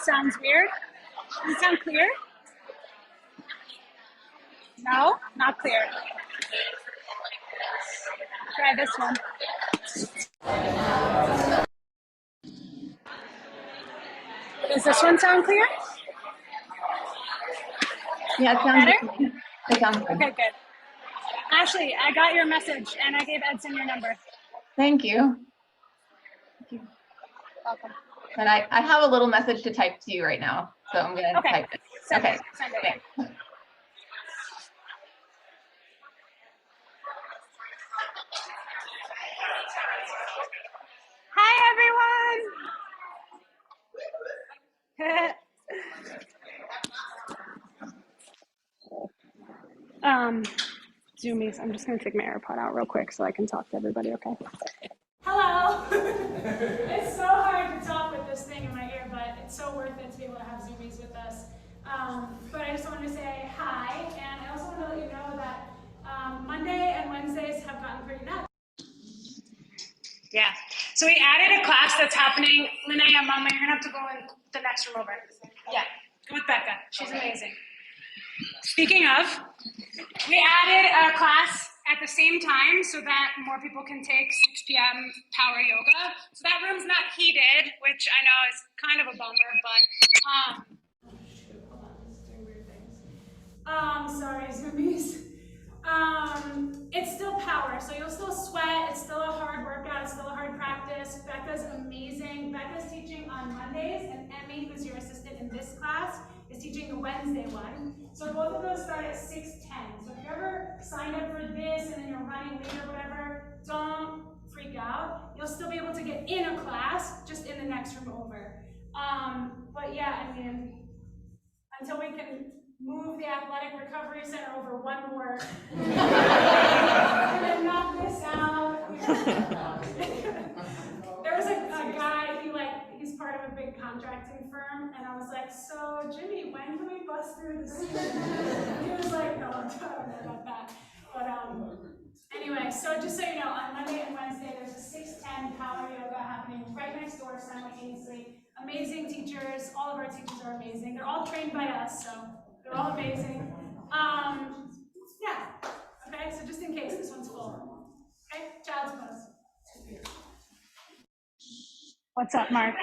sounds weird. Does it sound clear? No, not clear. Try this one. Does this one sound clear? Yeah, it sounds better. Good. It sounds good. Okay, good. Ashley, I got your message and I gave Edson your number. Thank you. Welcome. And I have a little message to type to you right now, so I'm gonna type it. Send okay. It. Send it. Thanks. Hi, everyone. Zoomies. I'm just gonna take my AirPod out real quick so I can talk to everybody. Okay. Hello. It's so hard to talk with this thing in my ear, but it's so worth it to be able to have Zoomies with us. But I just wanted to say hi, and I also want to let you know that Monday and Wednesdays have gotten pretty nuts. Yeah. So we added a class that's happening. Linnea, Mama, you're gonna have to go in the next room over. Yeah. Go with Becca. She's amazing. Speaking of, we added a class at the same time so that more people can take 6 p.m. power yoga. So that room's not heated, which I know is kind of a bummer, but oh shoot, hold on, this is doing weird things. Sorry, Zoomies. It's still power, so you'll still sweat. It's still a hard workout. It's still a hard practice. Becca's amazing. Becca's teaching on Mondays, and Emmy, who's your assistant in this class, is teaching the Wednesday one. So both of those start at 6:10. So if you ever signed up for this and then you're running late or whatever, don't freak out. You'll still be able to get in a class, just in the next room over. But yeah, I mean, until we can move the Athletic Recovery Center over one more and then knock this out. There was a guy, he's part of a big contracting firm, and I was like, so Jimmy, when can we bust through the ceiling? He was like, no, I don't know about that. But anyway, so just so you know, on Monday and Wednesday, there's a 6:10 power yoga happening right next door simultaneously. Amazing teachers, all of our teachers are amazing. They're all trained by us, so they're all amazing. Yeah, okay, so just in case this one's full. Okay, child's pose. What's up, Mark?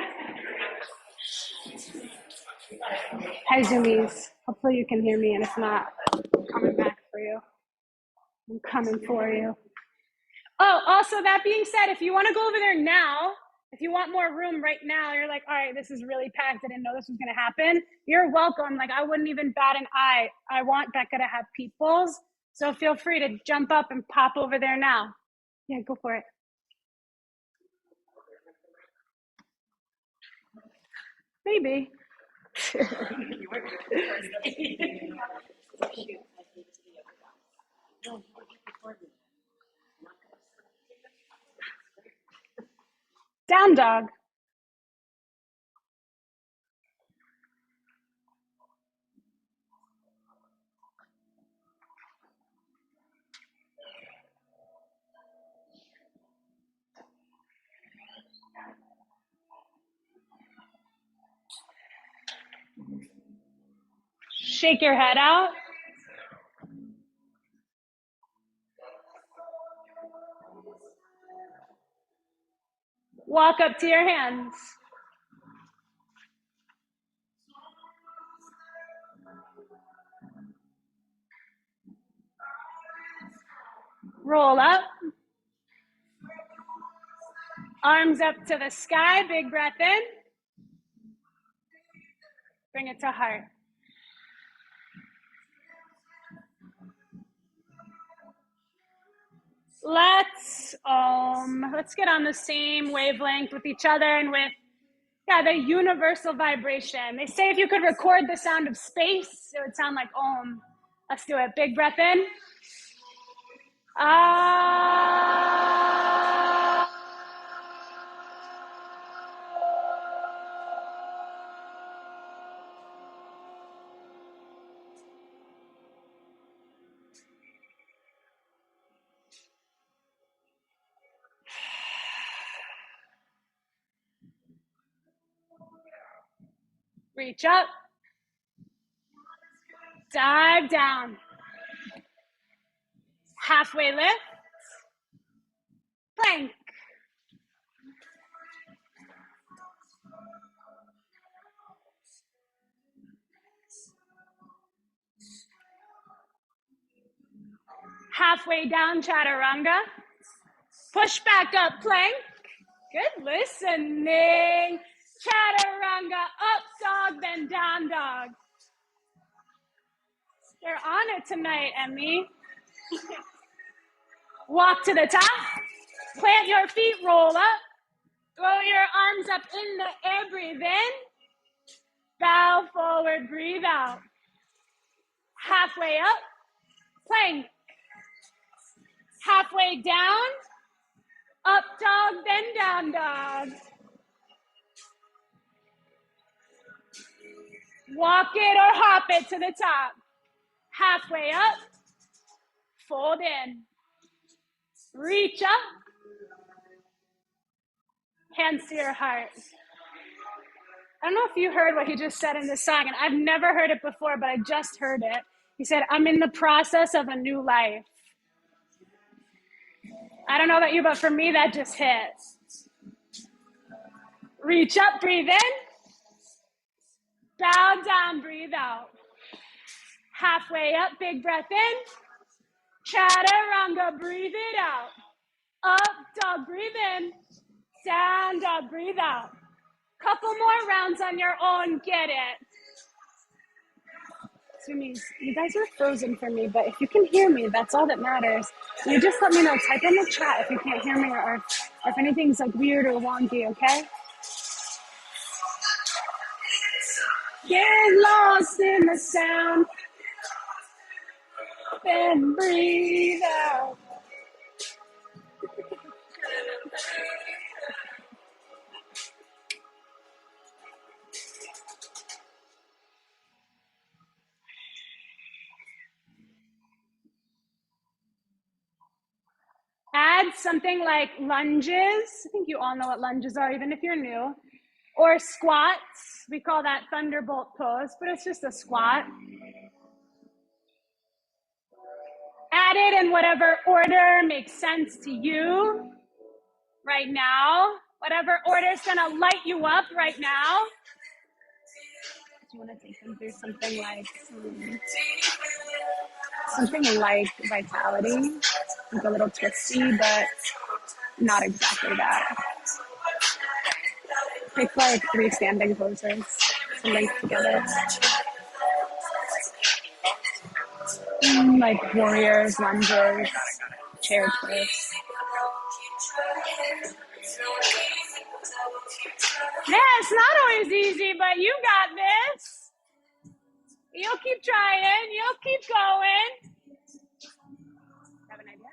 Hi, Zoomies. Hopefully you can hear me, and if not, I'm coming back for you. I'm coming for you. Oh, also, that being said, if you want to go over there now, if you want more room right now, you're like, all right, this is really packed. I didn't know this was going to happen. You're welcome. Like, I wouldn't even bat an eye. I want Becca to have peoples. So feel free to jump up and pop over there now. Yeah, go for it. Maybe. Down dog. Shake your head out. Walk up to your hands. Roll up. Arms up to the sky. Big breath in. Bring it to heart. Let's get on the same wavelength with each other and with the universal vibration. They say if you could record the sound of space, it would sound like Om. Let's do it. Big breath in. Ah. Reach up. Dive down. Halfway lift. Plank. Halfway down, chaturanga. Push back up, plank. Good listening. Chaturanga, up dog, then down dog. You're on it tonight, Emmy. Walk to the top. Plant your feet, roll up. Throw your arms up in the air, breathe in. Bow forward, breathe out. Halfway up, plank. Halfway down, up dog, then down dog. Walk it or hop it to the top. Halfway up, fold in. Reach up. Hands to your heart. I don't know if you heard what he just said in this song, and I've never heard it before, but I just heard it. He said, I'm in the process of a new life. I don't know about you, but for me, that just hit. Reach up, breathe in. Bow down, breathe out. Halfway up, big breath in. Chaturanga, breathe it out. Up dog, breathe in. Down dog, breathe out. Couple more rounds on your own, get it. Sumis, you guys are frozen for me, but if you can hear me, that's all that matters. You just let me know, type in the chat if you can't hear me or if anything's like weird or wonky, okay? Get lost in the sound, then breathe out. Add something like lunges. I think you all know what lunges are, even if you're new. Or squats. We call that thunderbolt pose, but it's just a squat. Add it in whatever order makes sense to you right now. Whatever order is going to light you up right now. Do you want to take them through something like vitality? Like a little twisty, but not exactly that. Pick like 3 standing poses to link together. Like warriors, lunges, chair twists. Yeah, it's not always easy, but you got this. You'll keep trying. You'll keep going. Have an idea?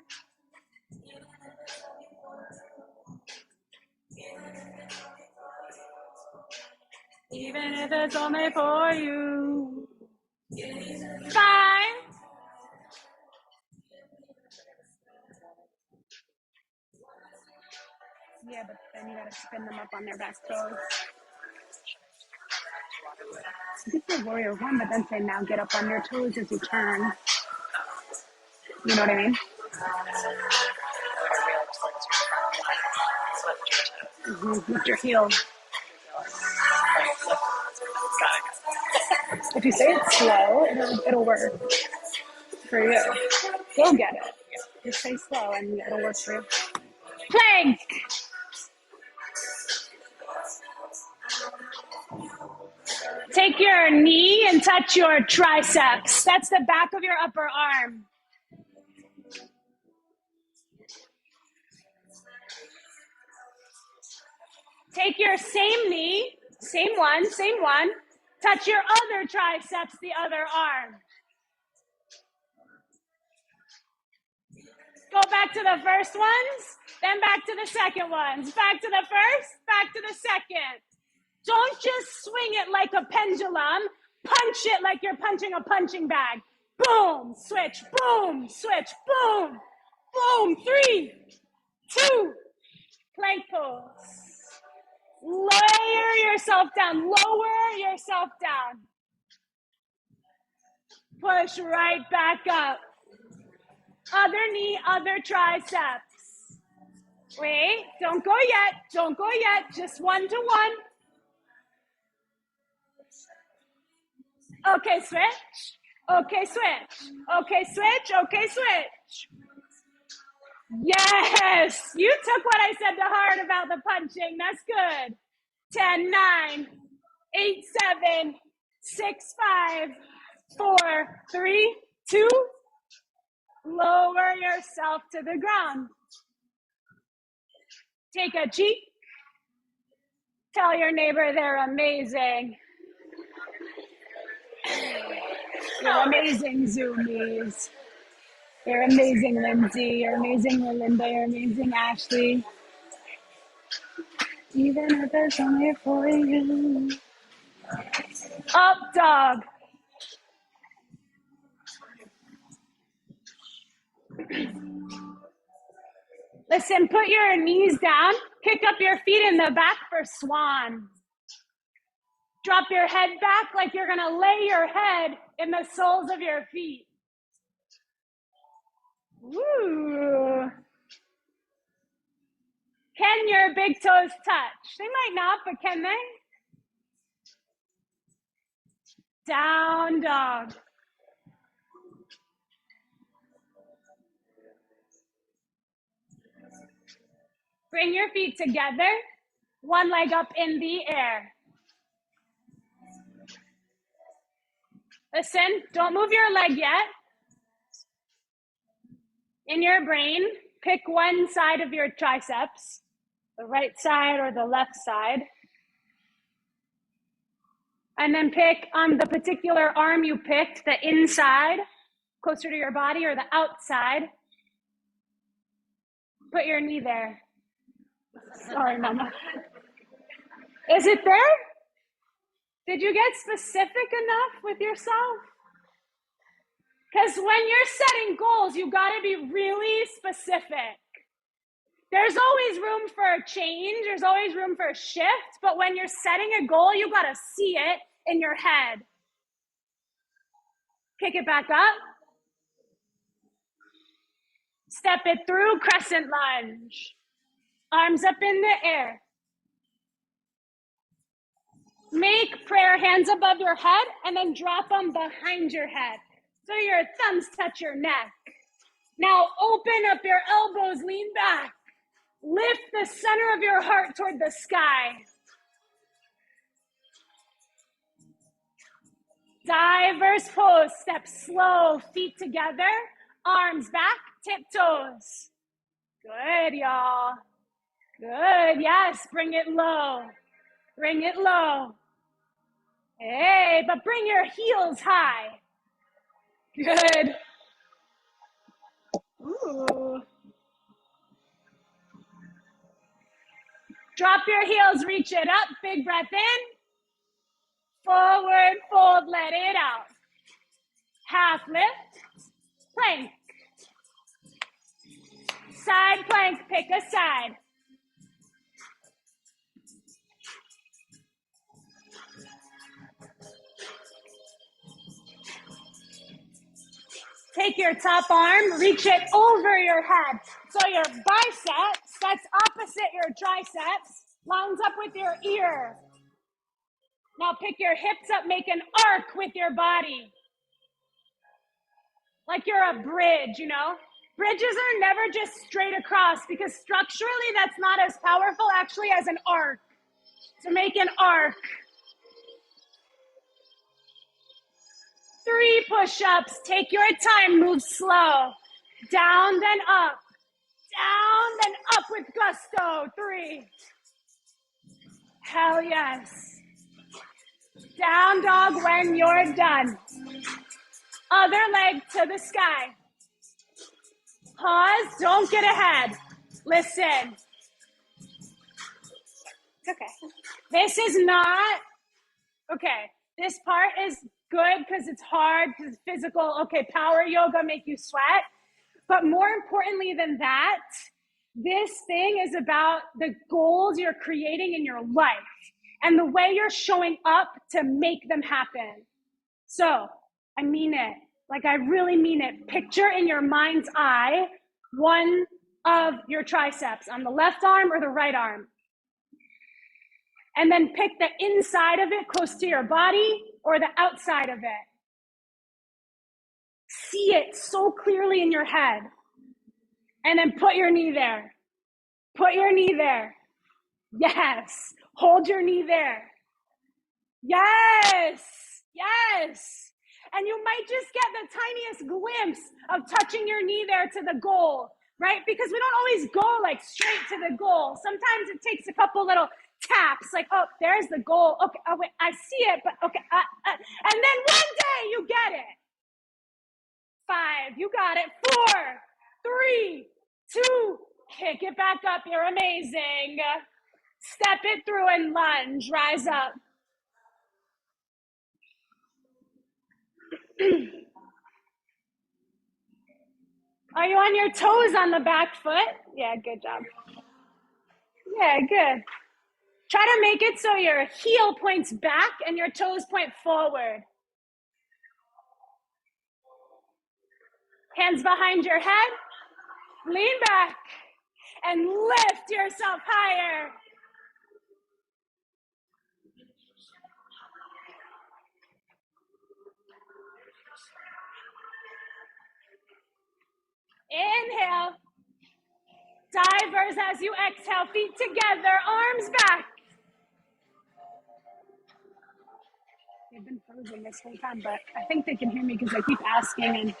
Even if it's only for you. 5. Yeah, but then you gotta spin them up on their back toes. You can say warrior 1, but then say now get up on your toes as you turn. You know what I mean? Lift your heel. If you say it slow, it'll work for you. You'll get it. Just say slow and it'll work for you. Plank. Take your knee and touch your triceps. That's the back of your upper arm. Take your same knee, same one, touch your other triceps, the other arm. Go back to the first ones, then back to the second ones. Back to the first, back to the second. Don't just swing it like a pendulum. Punch it like you're punching a punching bag. Boom, switch, boom, switch, boom, boom. 3, 2, plank pose. Lower yourself down. Lower yourself down. Push right back up. Other knee, other triceps. Wait, don't go yet. Don't go yet. Just 1 to 1. Okay, switch. Okay, switch. Okay, switch. Okay, switch. Yes, you took what I said to heart about the punching. That's good. 10, 9, 8, 7, 6, 5, 4, 3, 2. Lower yourself to the ground. Take a cheek. Tell your neighbor they're amazing. You're amazing, Zoomies. You're amazing, Lindsay. You're amazing, Melinda. You're amazing, Ashley. Even if it's only for you. Up dog. Listen, put your knees down. Kick up your feet in the back for swan. Drop your head back like you're going to lay your head in the soles of your feet. Woo. Can your big toes touch? They might not, but can they? Down dog. Bring your feet together, one leg up in the air. Listen, don't move your leg yet. In your brain, pick one side of your triceps, the right side or the left side. And then pick on the particular arm you picked, the inside, closer to your body, or the outside. Put your knee there. Sorry, Mama. Is it there? Did you get specific enough with yourself? Because when you're setting goals, you got to be really specific. There's always room for a change. There's always room for a shift. But when you're setting a goal, you got to see it in your head. Kick it back up. Step it through, crescent lunge. Arms up in the air. Make prayer hands above your head and then drop them behind your head. So your thumbs touch your neck. Now open up your elbows, lean back. Lift the center of your heart toward the sky. Diverse pose, step slow, feet together, arms back, tiptoes. Good, y'all. Good, yes, bring it low. Bring it low. Hey, but bring your heels high. Good. Ooh. Drop your heels, reach it up, big breath in. Forward fold, let it out. Half lift, plank. Side plank, pick a side. Take your top arm, reach it over your head. So your biceps, that's opposite your triceps, lines up with your ear. Now pick your hips up, make an arc with your body. Like you're a bridge, you know? Bridges are never just straight across because structurally that's not as powerful actually as an arc. So make an arc. 3 push-ups, take your time, move slow. Down, then up. Down, then up with gusto. 3. Hell yes. Down dog when you're done. Other leg to the sky. Pause, don't get ahead. Listen. Okay. This is not, okay, this part is good because it's hard, because it's physical. Okay, power yoga make you sweat. But more importantly than that, This thing is about the goals you're creating in your life and the way you're showing up to make them happen. So, I mean it. Like, I really mean it. Picture in your mind's eye one of your triceps on the left arm or the right arm. And then pick the inside of it close to your body or the outside of it. See it so clearly in your head. And then put your knee there. Put your knee there. Yes. Hold your knee there. Yes. Yes. And you might just get the tiniest glimpse of touching your knee there to the goal, right? Because we don't always go like straight to the goal. Sometimes it takes a couple little taps, like, oh, there's the goal. Okay, oh, wait, I see it, but okay. And then one day you get it. 5, you got it. 4, 3, 2, kick it back up. You're amazing. Step it through and lunge. Rise up. Are you on your toes on the back foot? Yeah, good job. Yeah, good. Try to make it so your heel points back and your toes point forward. Hands behind your head. Lean back and lift yourself higher. Inhale. Divers as you exhale, feet together, arms back. They've been frozen this whole time, but I think they can hear me because I keep asking. And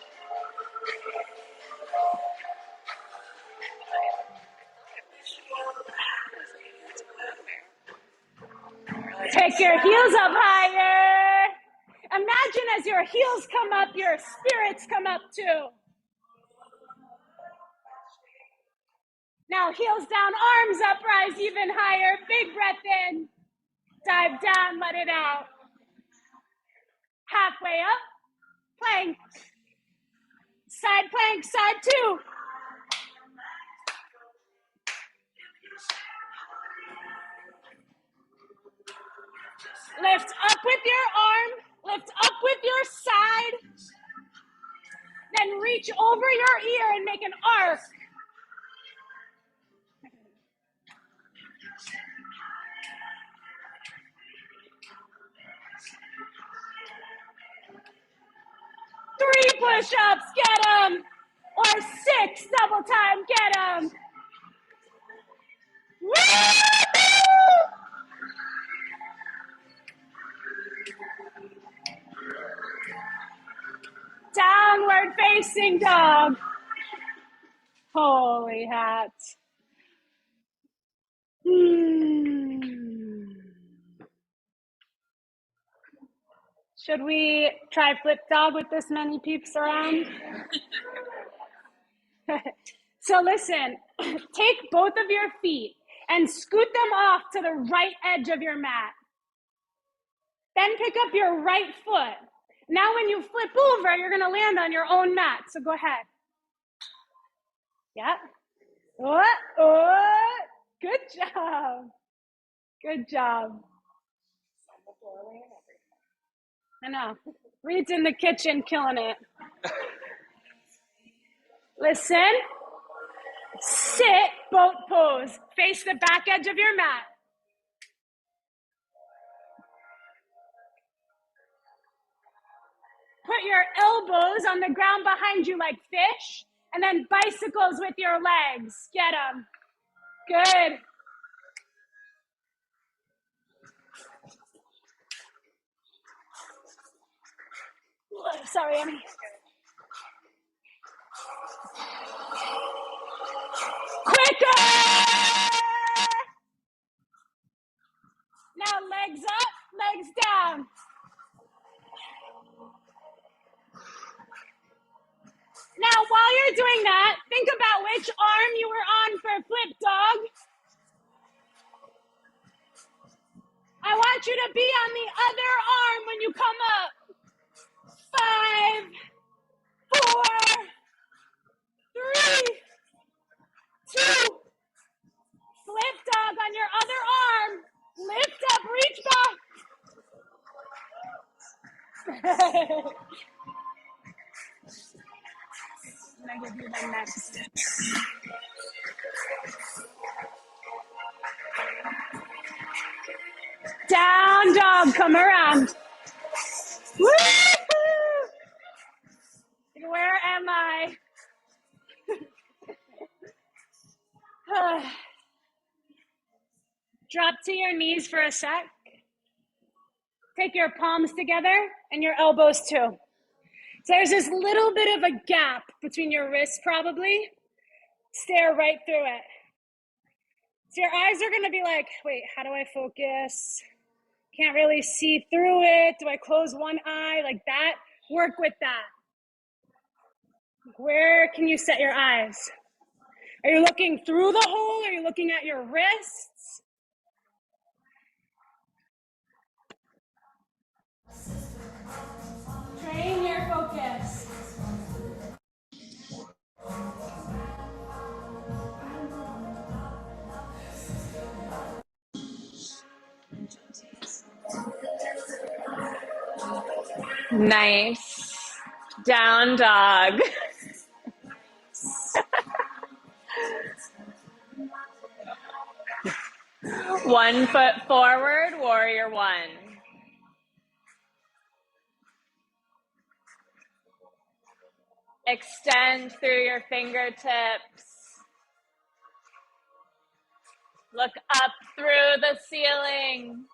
take your heels up higher. Imagine as your heels come up, your spirits come up too. Now heels down, arms up, rise even higher. Big breath in. Dive down, let it out. Halfway up, plank. Side plank, side 2. Lift up with your arm, lift up with your side. Then reach over your ear and make an arc. Three push-ups, get them. Or 6, double time, get them. Woo! Downward facing dog. Holy hats. Should we try flip dog with this many peeps around? So listen, take both of your feet and scoot them off to the right edge of your mat. Then pick up your right foot. Now when you flip over, you're gonna land on your own mat. So go ahead. Yeah. Oh, good job. Good job. I know. Reed's in the kitchen killing it. Listen. Sit, boat pose. Face the back edge of your mat. Put your elbows on the ground behind you like fish, and then bicycles with your legs. Get them. Good. Sorry, Emmy. Quicker! Now legs up, legs down. Now while you're doing that, think about which arm you were on for flip dog. I want you to be on the other arm when you come up. 5, 4, 3, 2, I'm gonna give you the next. Down dog, come around. Woo-hoo! Where am I? Drop to your knees for a sec. Take your palms together and your elbows too. So there's this little bit of a gap between your wrists probably. Stare right through it. So your eyes are gonna be like, wait, how do I focus? Can't really see through it. Do I close one eye like that? Work with that. Where can you set your eyes? Are you looking through the hole? Are you looking at your wrists? Train your focus. Nice. Down dog. One foot forward, warrior one. Extend through your fingertips. Look up through the ceiling.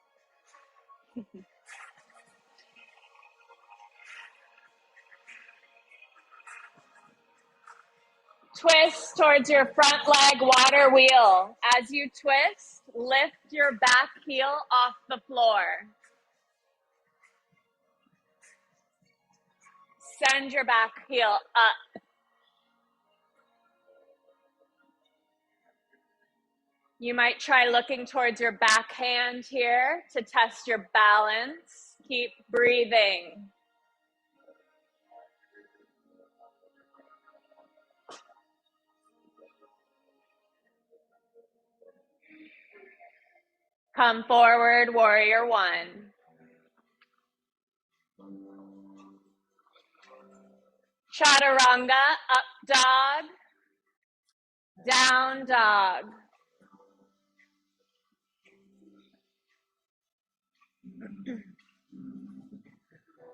Twist towards your front leg water wheel. As you twist, lift your back heel off the floor. Send your back heel up. You might try looking towards your back hand here to test your balance. Keep breathing. Come forward, warrior one. Chaturanga, up dog, down dog.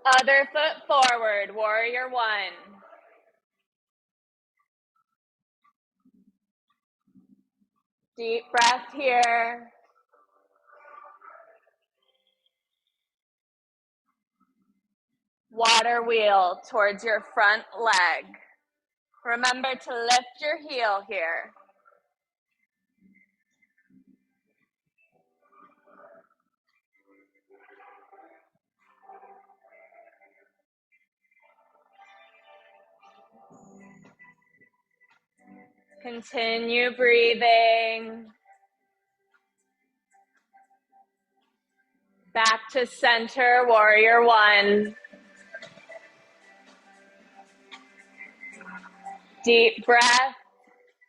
Other foot forward, warrior one. Deep breath here. Water wheel towards your front leg. Remember to lift your heel here. Continue breathing. Back to center, warrior one. Deep breath.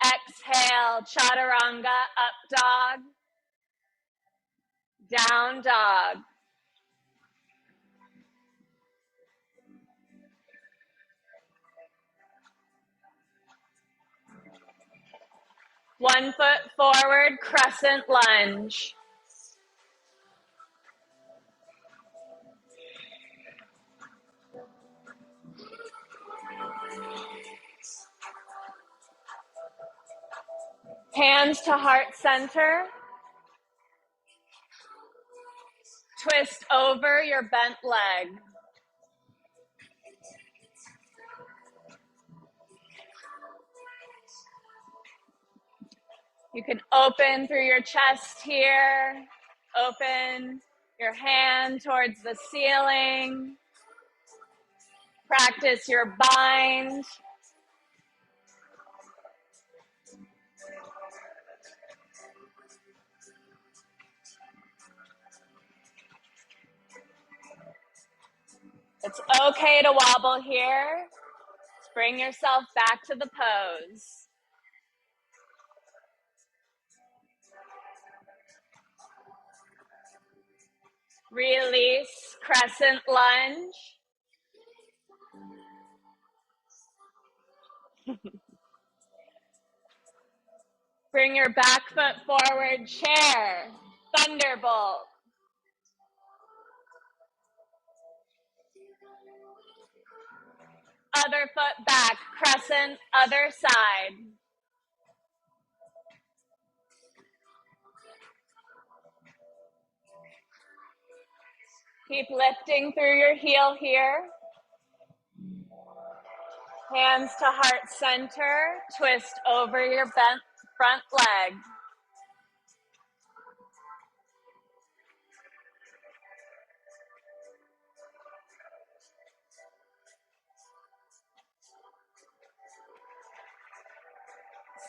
Exhale, chaturanga, up dog, down dog. One foot forward, crescent lunge. Hands to heart center. Twist over your bent leg. You can open through your chest here. Open your hand towards the ceiling. Practice your bind. It's okay to wobble here. Bring yourself back to the pose. Release, crescent lunge. Bring your back foot forward, chair, thunderbolt. Other foot back, crescent, other side. Keep lifting through your heel here. Hands to heart center, twist over your bent front leg.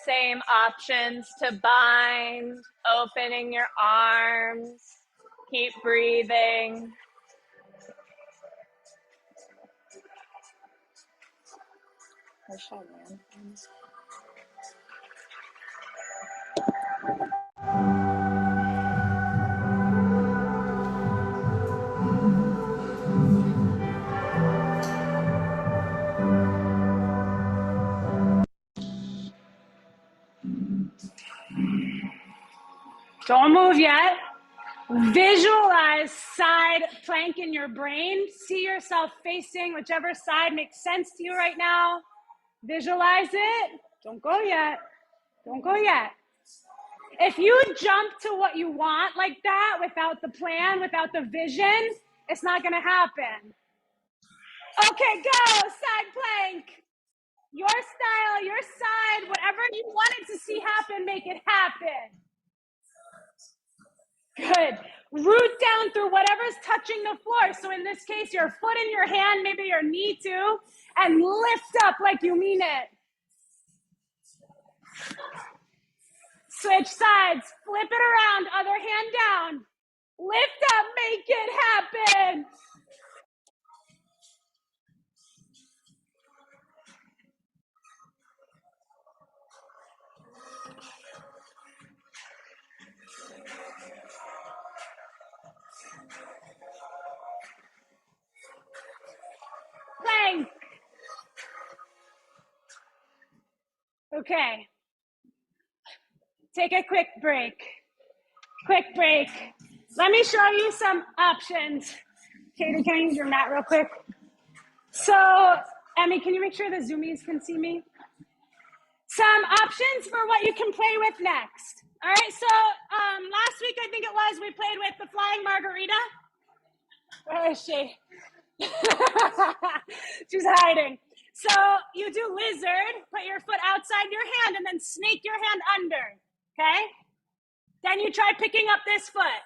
Same options to bind, opening your arms. Keep breathing. Where should I land? Don't move yet. Visualize side plank in your brain. See yourself facing whichever side makes sense to you right now. Visualize it. Don't go yet. Don't go yet. If you jump to what you want like that without the plan, without the vision, it's not going to happen. Okay, go. Side plank. Your style, your side, whatever you wanted to see happen, make it happen. Good. Root down through whatever's touching the floor. So in this case, your foot in your hand, maybe your knee too, and lift up like you mean it. Switch sides. Flip it around. Other hand down. Lift up. Make it happen. Plank. Okay. Take a quick break. Quick break. Let me show you some options. Katie, can I use your mat real quick? So, Emmy, can you make sure the Zoomies can see me? Some options for what you can play with next. All right, so last week, I think it was, we played with the flying margarita. Where is she? She's hiding. So you do lizard, put your foot outside your hand, and then snake your hand under, okay? Then you try picking up this foot.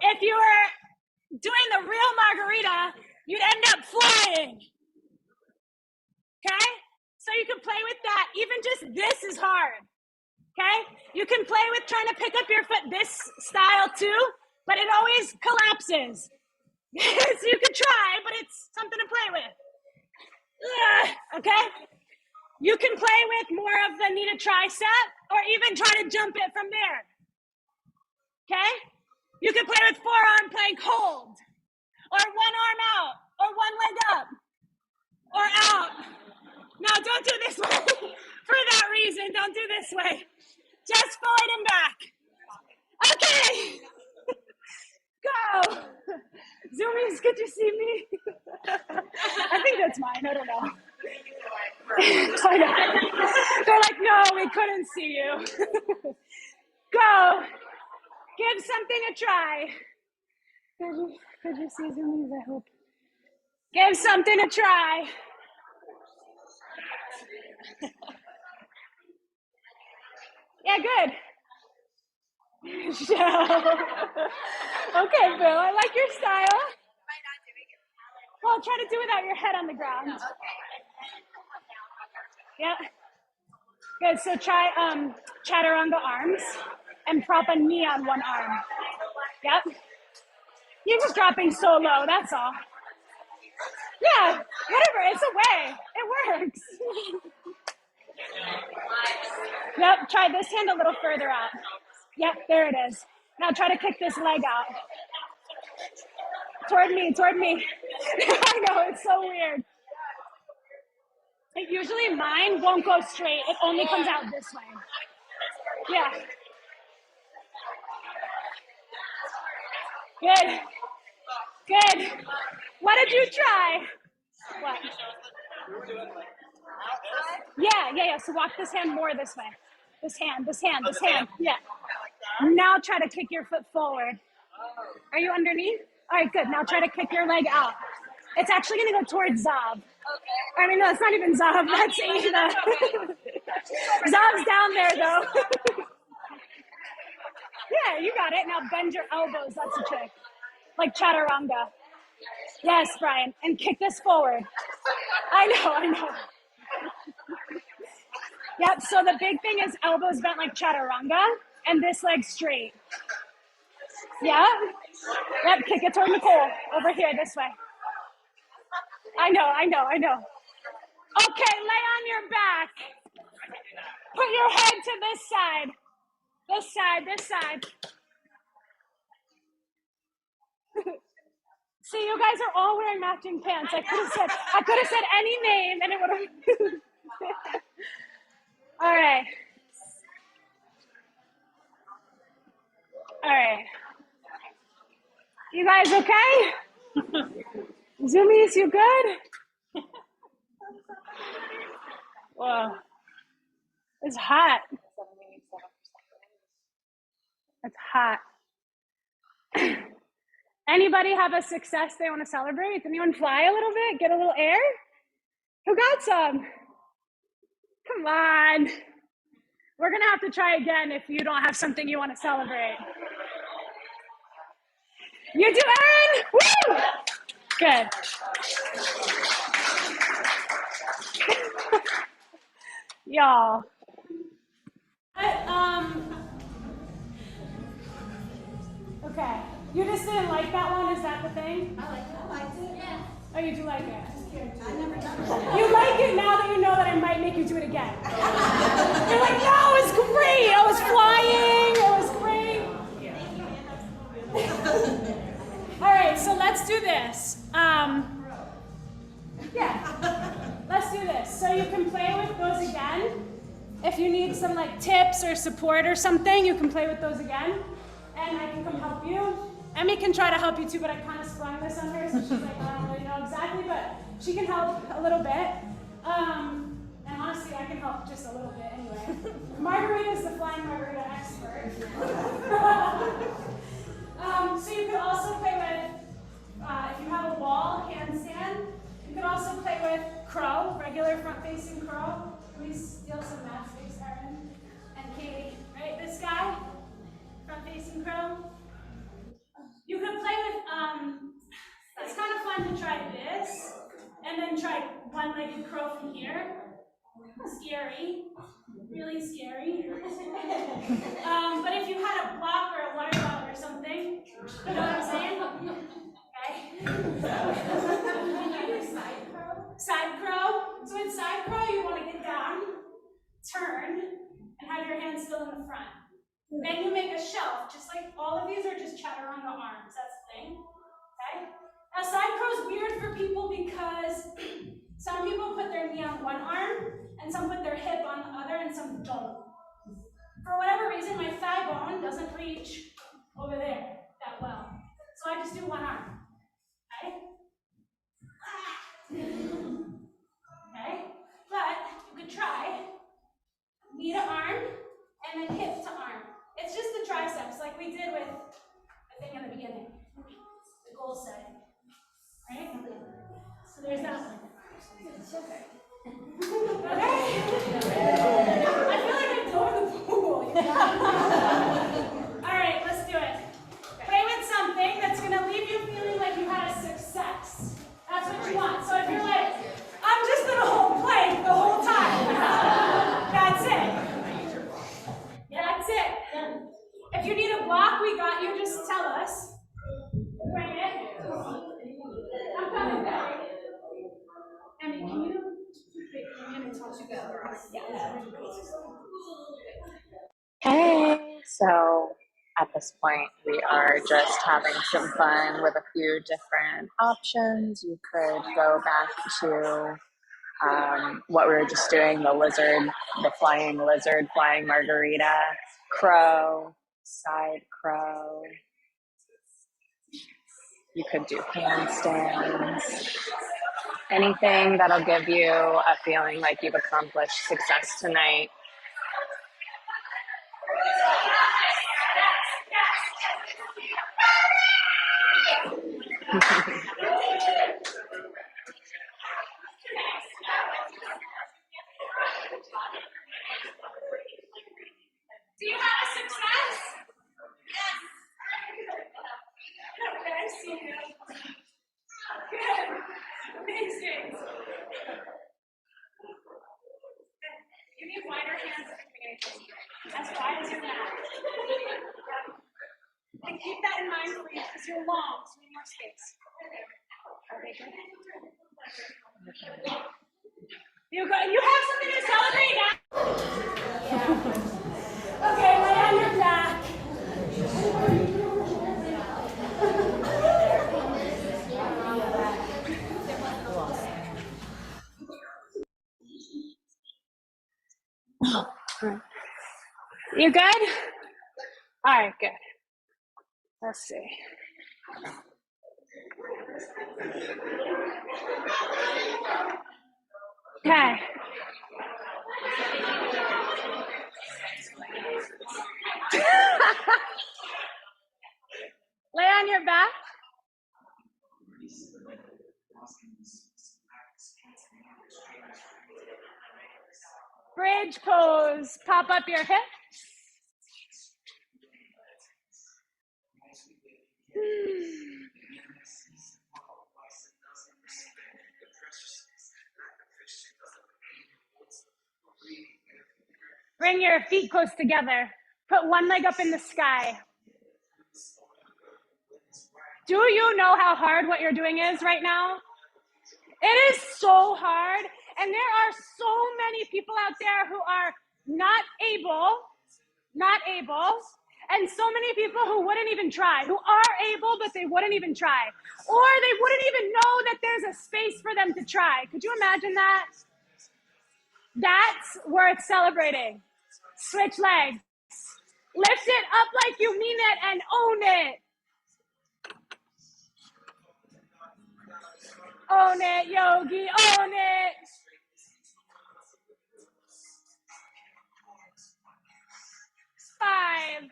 If you were doing the real margarita, you'd end up flying, okay? So you can play with that. Even just this is hard, okay? You can play with trying to pick up your foot this style too, but it always collapses. So you can try, but it's something to play with. Okay? You can play with more of the knee to tricep, or even try to jump it from there. Okay? You can play with forearm plank hold, or one arm out, or one leg up, or out. No, don't do this way. For that reason, don't do this way. Just forward and back. Okay. Go. Zoomies, could you see me? I think that's mine. I don't know. I know. They're like, no, we couldn't see you. Go. Give something a try. Could you see Zoomies? I hope. Give something a try. Yeah, good. Okay, Bill, I like your style. Well, try to do it without your head on the ground. Yeah. Good, so try chaturanga arms and prop a knee on one arm. Yep. You're just dropping so low, that's all. Yeah, whatever, it's a way. It works. Yep, try this hand a little further out. Yep, there it is. Now try to kick this leg out. Toward me. I know, it's so weird. Usually mine won't go straight. It only comes out this way. Yeah. Good. Good. What did you try? What? Yeah. So walk this hand more this way. This hand. Yeah. Now try to kick your foot forward. Are you underneath? All right, good. Now try to kick your leg out. It's actually going to go towards Zav. I mean, no, it's not even Zav. That's Ava. Zav's down there, though. Yeah, you got it. Now bend your elbows. That's the trick. Like chaturanga. Yes, Brian. And kick this forward. I know. Yep, so the big thing is elbows bent like chaturanga and this leg straight. Yeah? Yep, kick it toward Nicole. Over here, this way. I know. Okay, lay on your back. Put your head to this side. This side. See, you guys are all wearing matching pants. I could have said any name and it would have. All right. You guys okay? Zoomies, you good? Whoa. It's hot. It's hot. Anybody have a success they want to celebrate? Anyone fly a little bit? Get a little air? Who got some? Come on. We're going to have to try again if you don't have something you want to celebrate. You do, Erin? Woo! Good. Y'all. Okay. You just didn't like that one? Is that the thing? I liked it. Yeah. Oh, you do like it? I never done it. You like it now that you know that I might make you do it again. You're like, no, it was great. I was flying. It was great. All right, so let's do this. Let's do this. So you can play with those again. If you need some like tips or support or something, you can play with those again. And I can come help you. Emmy can try to help you too, but I kind of sprung this on her, so she's like, I don't really know exactly, but she can help a little bit. And honestly, I can help just a little bit anyway. Margarita's the flying margarita expert. So you could also play with, if you have a wall handstand, you could also play with crow, regular front-facing crow. Please steal some mat space, Erin and Katie. Right, this guy, front-facing crow. You could play with, it's kind of fun to try this, and then try one-legged crow from here. Scary, really scary. But if you had a block or a water bottle or something, you know what I'm saying? Okay. You do side crow? Side crow. So in side crow, you want to get down, turn, and have your hands still in the front. Then you make a shelf, just like all of these are just chaturanga arms, that's the thing, okay? Now side crow is weird for people because some people put their knee on one arm, and some put their hip on the other, and some don't. For whatever reason, my thigh bone doesn't reach over there that well. So I just do one arm, okay? Okay, but you could try knee to arm, and then hip to arm. It's just the triceps, like we did with the thing in the beginning, the goal setting, right? So there's that one. Okay. I feel like I'm throwing the pool. All right, let's do it. Play with something that's going to leave you feeling like you had a success. That's what you want. So if you're like, I'm just going to hold plank the whole time. That's it. That's it. If you need a block, we got you. Just tell us. Bring it. I'm coming back. Emmy, can you? Hey, so at this point we are just having some fun with a few different options. You could go back to what we were just doing, the flying lizard, flying margarita, crow, side crow. You could do handstands. Anything that'll give you a feeling like you've accomplished success tonight. Do you have a success? Yes. Okay, I see you. Good. Amazing. You need wider hands at communication. As wide as your mouth. And keep that in mind for you because you're long, so you need more space. Okay, good. You go. You have something to celebrate now. Okay, lay on your back. You good? All right, good. Let's see. Okay. Lay on your back. Bridge pose. Pop up your hips. Bring your feet close together. Put one leg up in the sky. Do you know how hard what you're doing is right now? It is so hard. And there are so many people out there who are not able, and so many people who wouldn't even try, who are able, but they wouldn't even try. Or they wouldn't even know that there's a space for them to try. Could you imagine that? That's worth celebrating. Switch legs. Lift it up like you mean it and own it. Own it, Yogi, own it. Five,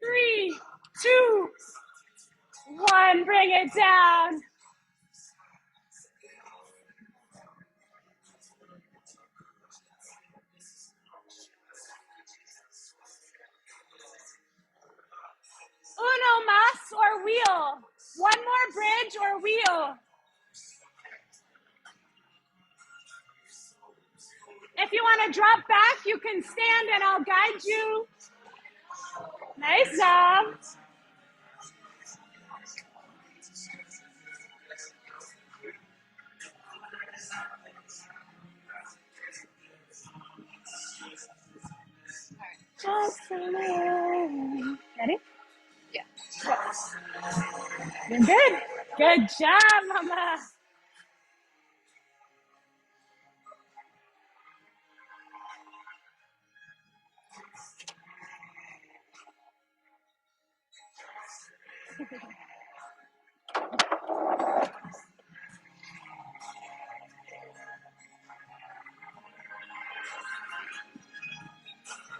3, 2, 1. Bring it down. Uno mas or wheel. One more bridge or wheel. If you want to drop back, you can stand and I'll guide you. Nice job. Ready? Yeah. You're good. Good job, mama.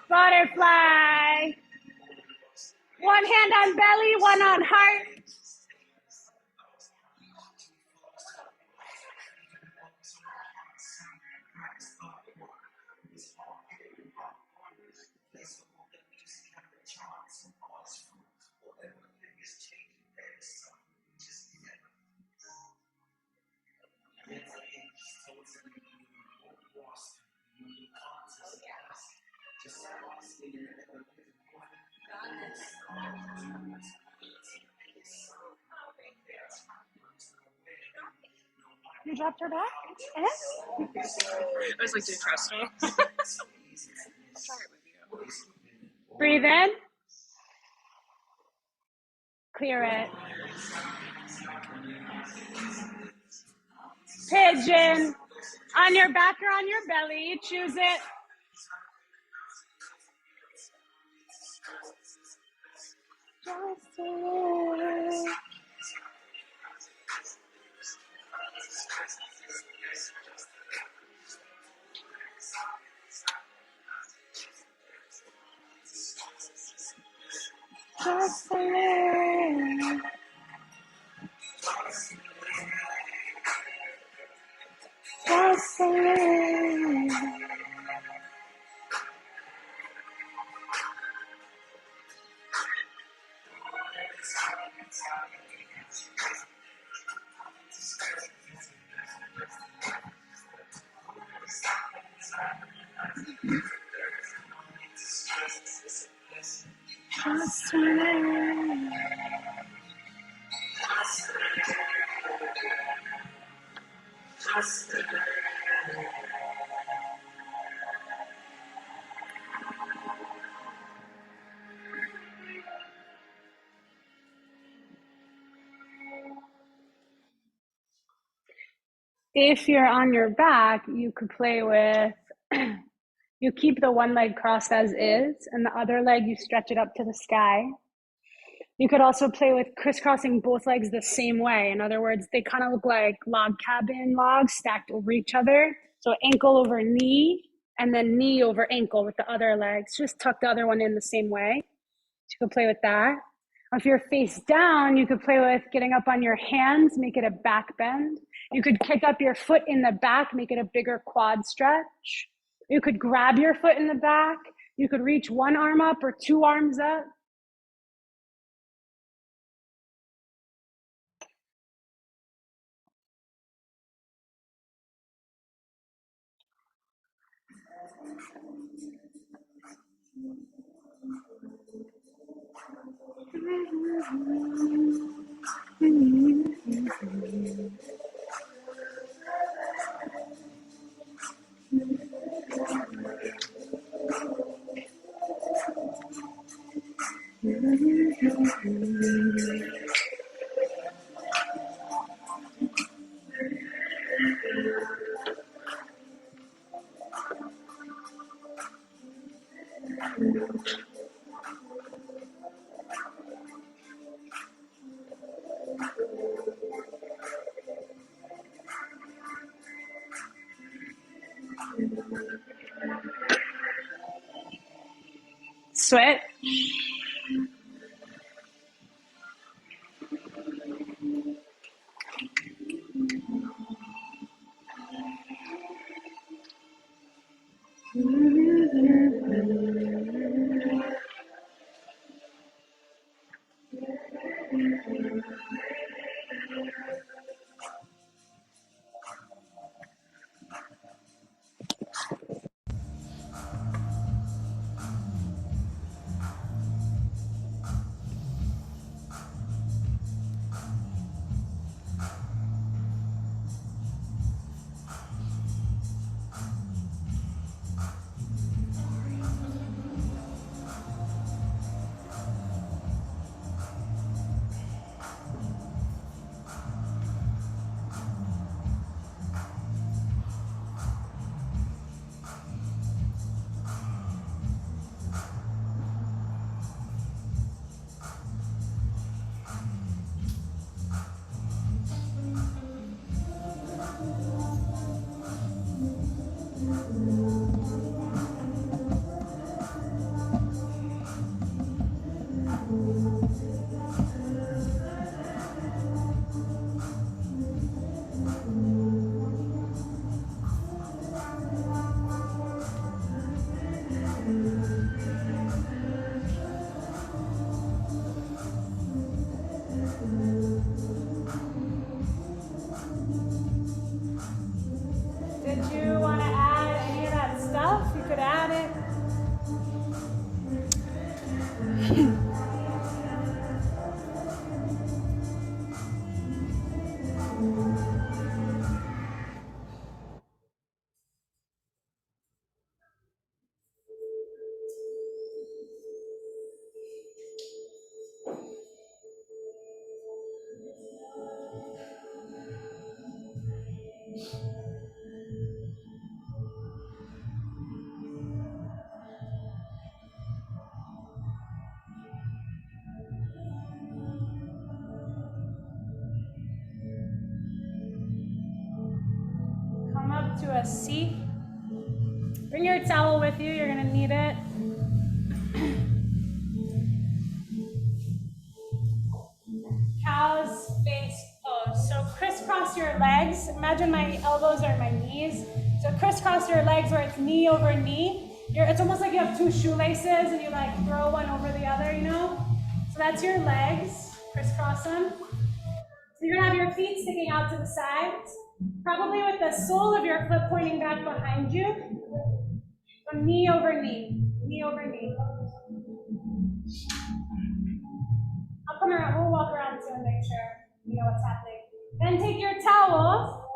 Butterfly. One hand on belly, one on heart. You dropped her back? Eh? I was like, do you trust me? Breathe in. Clear it. pigeon. On your back or on your belly, you choose it. Just a little. Just a little. Just a little. Just a little. If you're on your back, you could play with, you keep the one leg crossed as is, and the other leg you stretch it up to the sky. You could also play with crisscrossing both legs the same way. In other words, they kind of look like log cabin logs stacked over each other. So ankle over knee, and then knee over ankle with the other legs. Just tuck the other one in the same way. So you could play with that. If you're face down, you could play with getting up on your hands, make it a back bend. You could kick up your foot in the back, make it a bigger quad stretch. You could grab your foot in the back. You could reach one arm up or two arms up. Switch. up to a seat. Bring your towel with you, you're gonna need it. Cow's face pose. So crisscross your legs. Imagine my elbows are my knees. So crisscross your legs where it's knee over knee. It's almost like you have two shoelaces and you like throw one over the other, you know? So that's your legs, crisscross them. So you're gonna have your feet sticking out to the sides, probably with the sole of your foot pointing back behind you. So knee over knee, knee over knee. I'll come around, we'll walk around too and make sure you know what's happening. Then take your towel,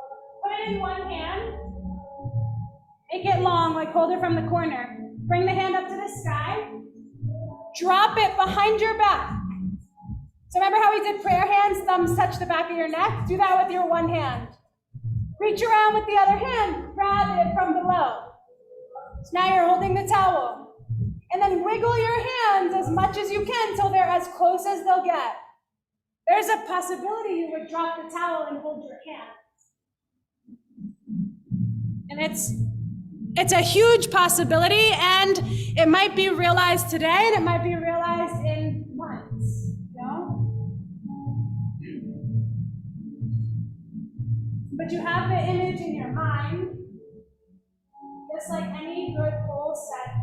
put it in one hand, make it long, like hold it from the corner. Bring the hand up to the sky, drop it behind your back. So remember how we did prayer hands, thumbs touch the back of your neck? Do that with your one hand. Reach around with the other hand, grab it from below. So now you're holding the towel. And then wiggle your hands as much as you can until they're as close as they'll get. There's a possibility you would drop the towel and hold your hand. And it's a huge possibility, and it might be realized today, and it might be realized in months, you know? But you have the image in your mind, just like any good goal set.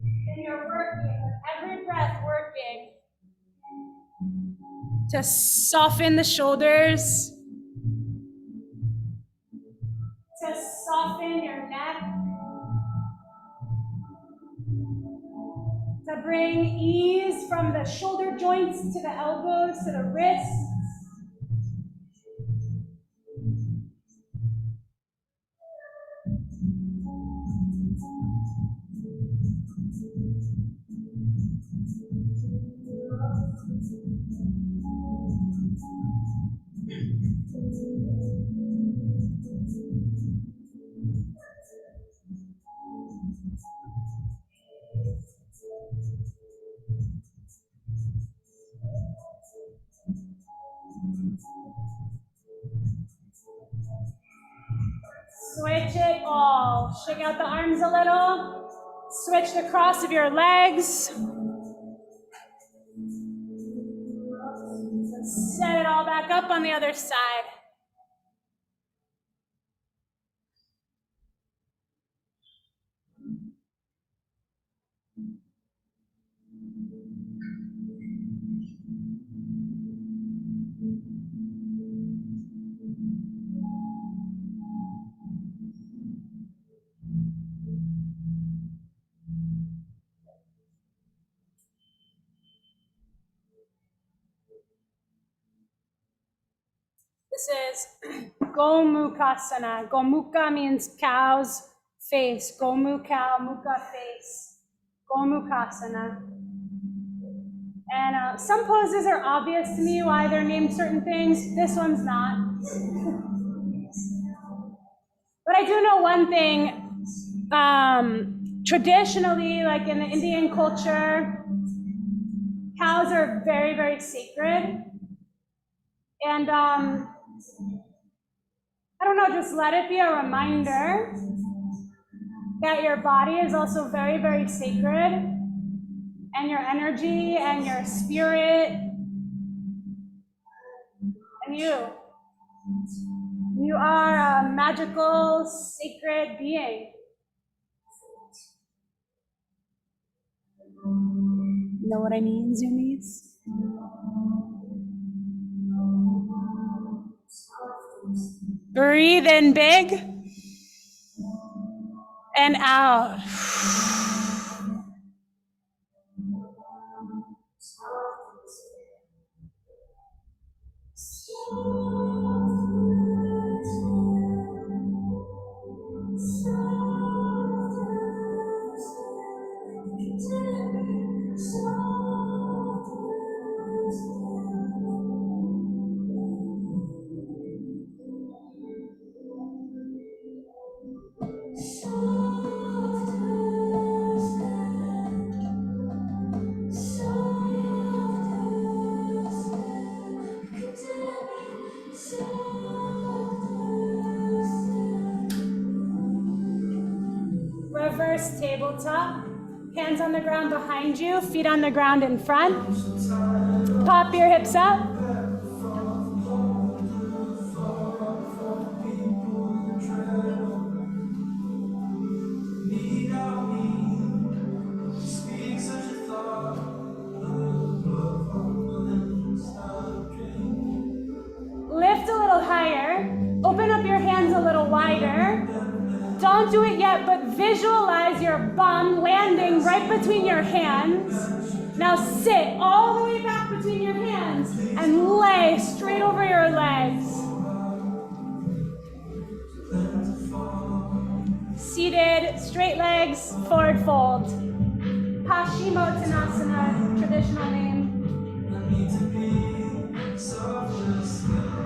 And you're working with every breath, working to soften the shoulders, to soften your neck, to bring ease from the shoulder joints to the elbows, to the wrists. Switch it all. Shake out the arms a little. Switch the cross of your legs. Set it all back up on the other side. This is Gomukhasana. Gomukha means cow's face. Gomu cow, mukha face. Gomukhasana. And some poses are obvious to me why they're named certain things. This one's not. But I do know one thing. Traditionally, like in the Indian culture, cows are very, very sacred. And I don't know, just let it be a reminder that your body is also very, very sacred, and your energy and your spirit and you are a magical, sacred being. Know what I mean, Zoomies? Breathe in big and out. reverse tabletop. Hands on the ground behind you, feet on the ground in front. Pop your hips up. Lift a little higher. Open up your hands a little wider. Don't do it yet, but visualize your bum landing right between your hands. Now sit all the way back between your hands and lay straight over your legs. Seated, straight legs, forward fold. Paschimottanasana, traditional name.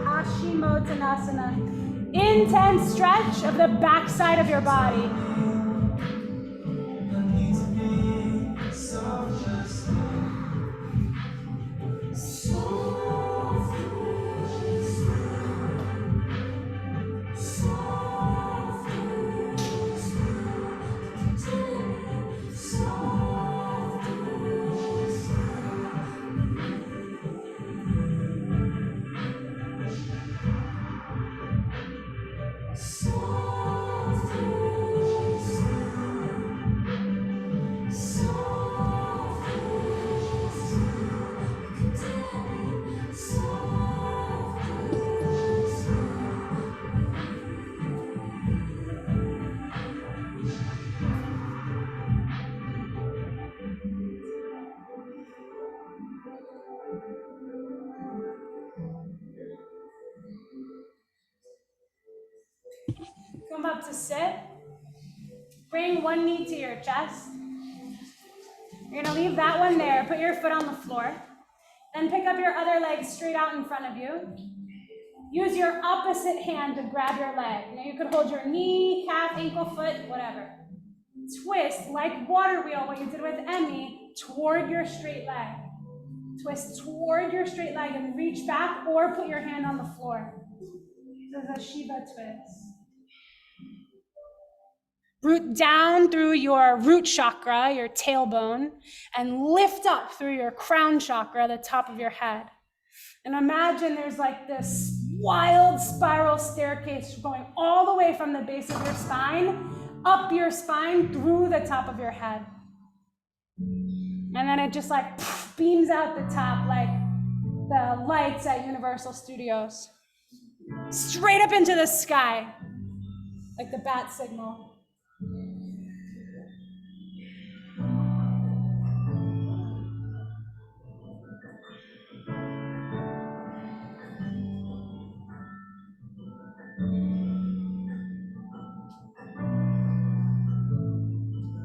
Paschimottanasana. Intense stretch of the backside of your body. Come up to sit. Bring one knee to your chest. You're gonna leave that one there. Put your foot on the floor. Then pick up your other leg straight out in front of you. Use your opposite hand to grab your leg. Now you could hold your knee, calf, ankle, foot, whatever. Twist like water wheel, what you did with Emmy, toward your straight leg. Twist toward your straight leg and reach back or put your hand on the floor. This is a Shiva twist. Root down through your root chakra, your tailbone, and lift up through your crown chakra, the top of your head. And imagine there's like this wild spiral staircase going all the way from the base of your spine, up your spine, through the top of your head. And then it just like beams out the top like the lights at Universal Studios. Straight up into the sky, like the bat signal.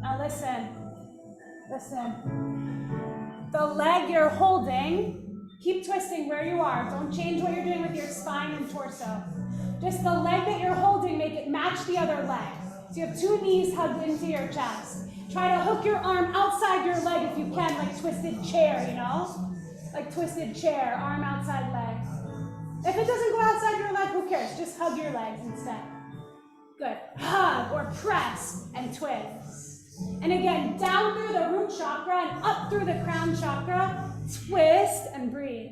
Now listen. The leg you're holding, keep twisting where you are. Don't change what you're doing with your spine and torso. Just the leg that you're holding, make it match the other leg. So you have two knees hugged into your chest. Try to hook your arm outside your leg if you can, like twisted chair, you know? Like twisted chair, arm outside leg. If it doesn't go outside your leg, who cares? Just hug your legs instead. Good. Hug or press and twist. And again, down through the root chakra and up through the crown chakra. Twist and breathe.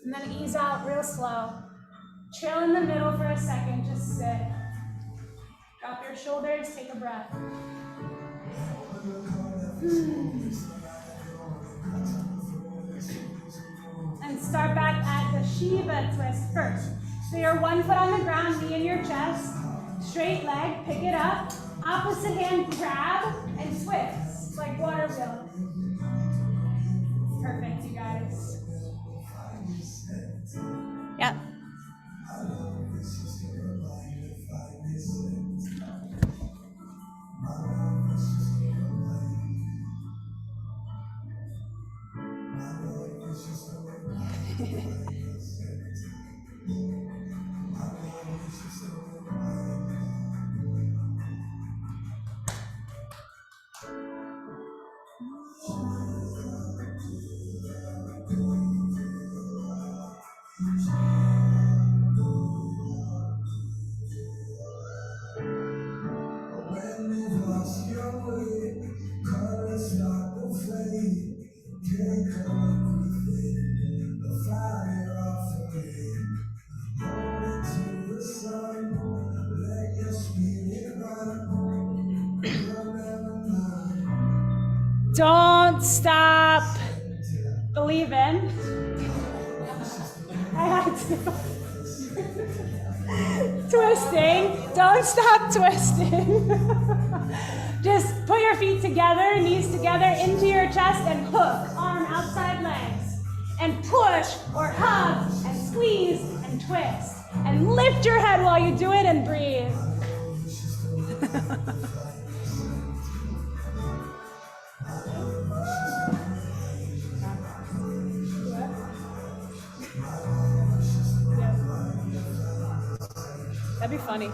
And then ease out real slow. Chill in the middle for a second, just sit. Drop your shoulders, take a breath. And start back at the Shiva twist first. So you're one foot on the ground, knee in your chest, straight leg, pick it up, opposite hand grab and twist, like water wheel. Perfect, you guys. Yep. Don't stop believing. I had to. Twisting. Don't stop twisting. Just put your feet together, knees together into your chest and hook arm outside legs. And push or hug and squeeze and twist. And lift your head while you do it and breathe. That'd be funny.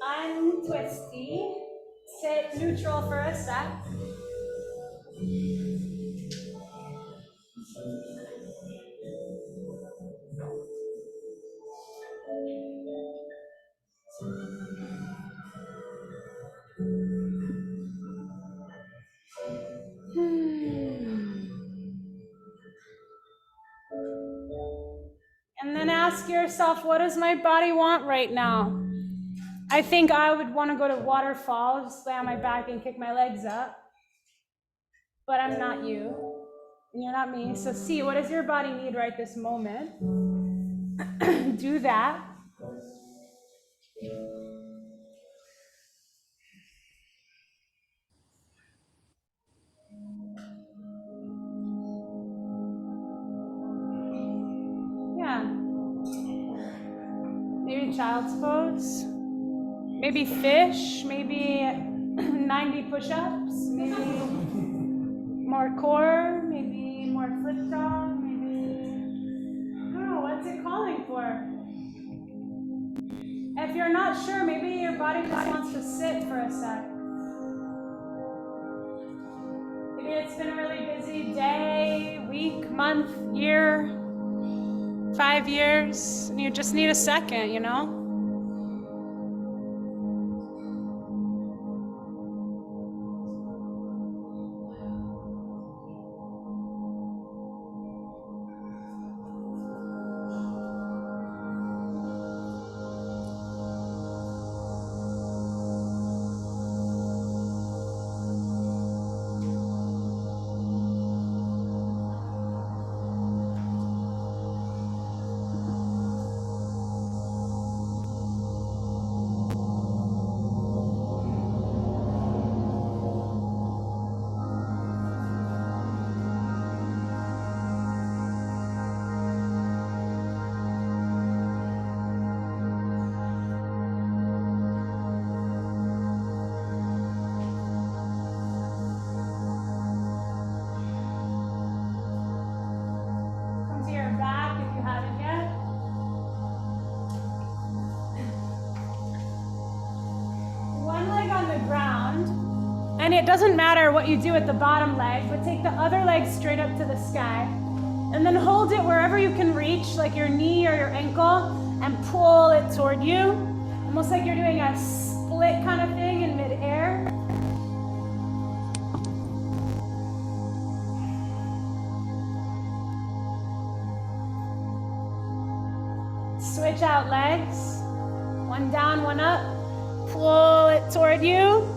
Untwisty. Sit neutral for a sec. And then ask yourself, what does my body want right now? I think I would want to go to waterfall, just lay on my back and kick my legs up. But I'm not you, and you're not me. So see, what does your body need right this moment? Do that. Yeah. Maybe child's pose. Maybe fish. Maybe 90 push-ups. Maybe more core. Maybe more flip dog. Maybe, I don't know, what's it calling for? If you're not sure, maybe your body just wants to sit for a sec. Maybe it's been a really busy day, week, month, year, 5 years, and you just need a second, you know? And it doesn't matter what you do at the bottom leg, but take the other leg straight up to the sky. And then hold it wherever you can reach, like your knee or your ankle, and pull it toward you. Almost like you're doing a split kind of thing in midair. Switch out legs. One down, one up. Pull it toward you.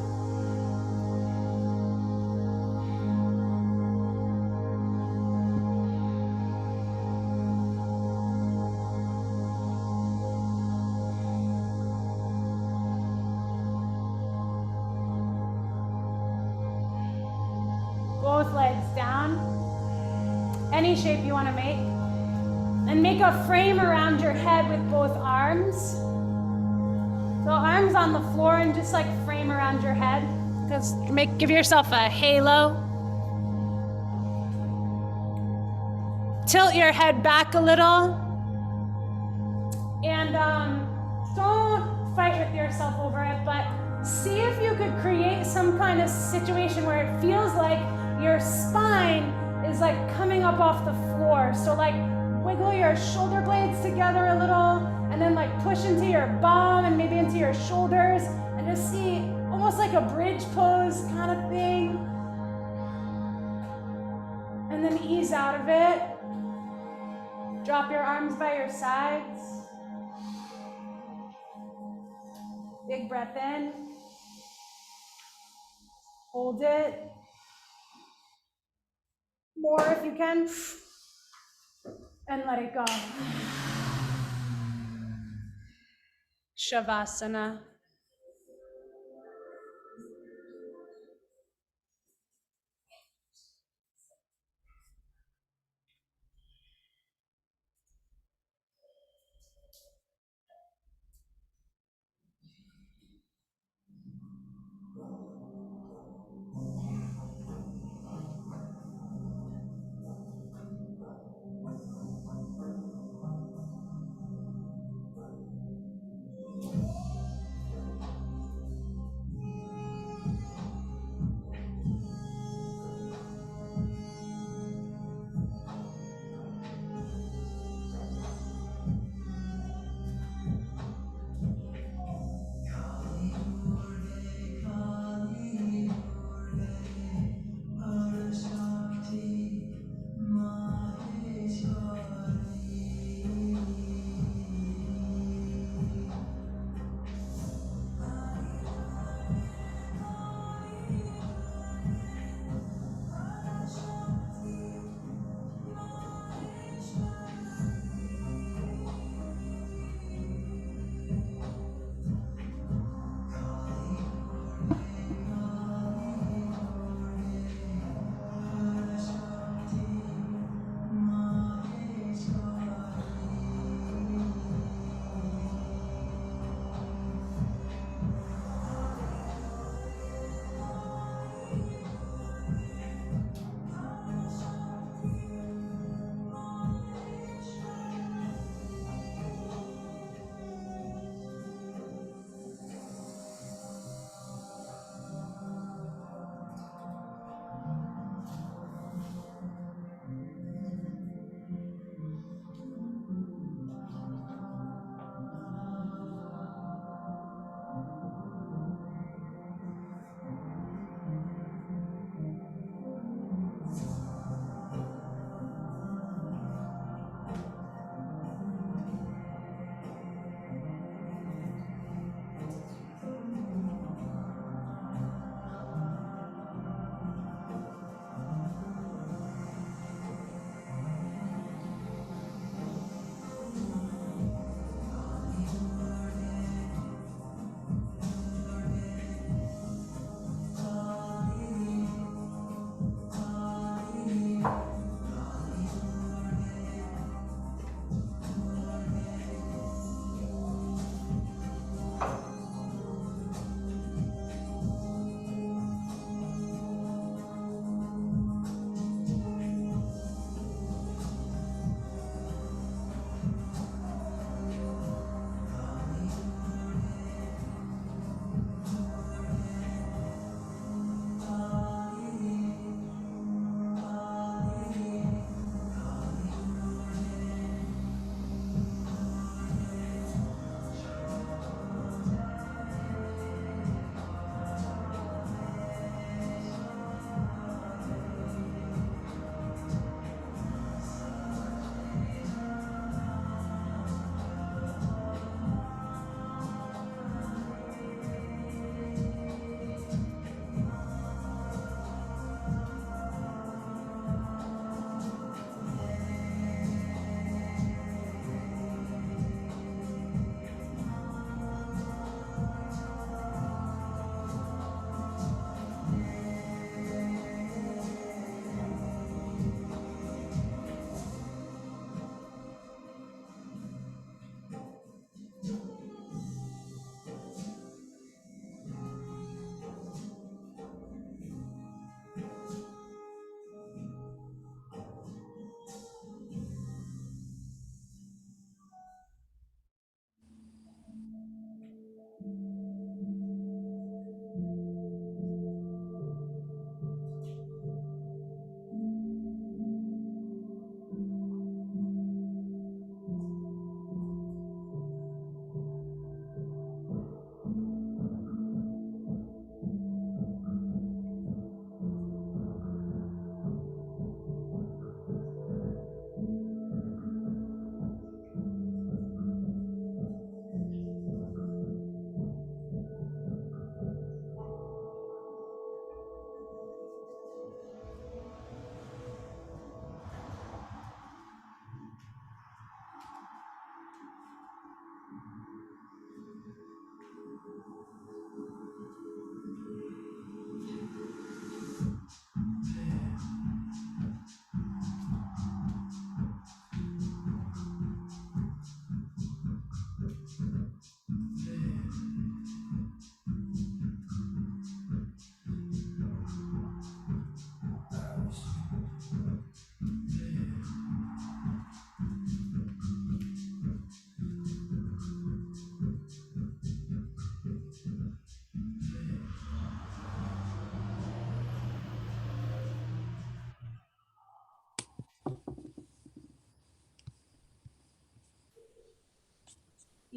Both legs down. Any shape you want to make. And make a frame around your head with both arms. So arms on the floor and just like frame around your head. Just give yourself a halo. Tilt your head back a little. And don't fight with yourself over it, but see if you could create some kind of situation where it feels like your spine is like coming up off the floor. So like wiggle your shoulder blades together a little and then like push into your bum and maybe into your shoulders, and just see almost like a bridge pose kind of thing. And then ease out of it. Drop your arms by your sides. Big breath in. Hold it. More if you can. And let it go. Shavasana.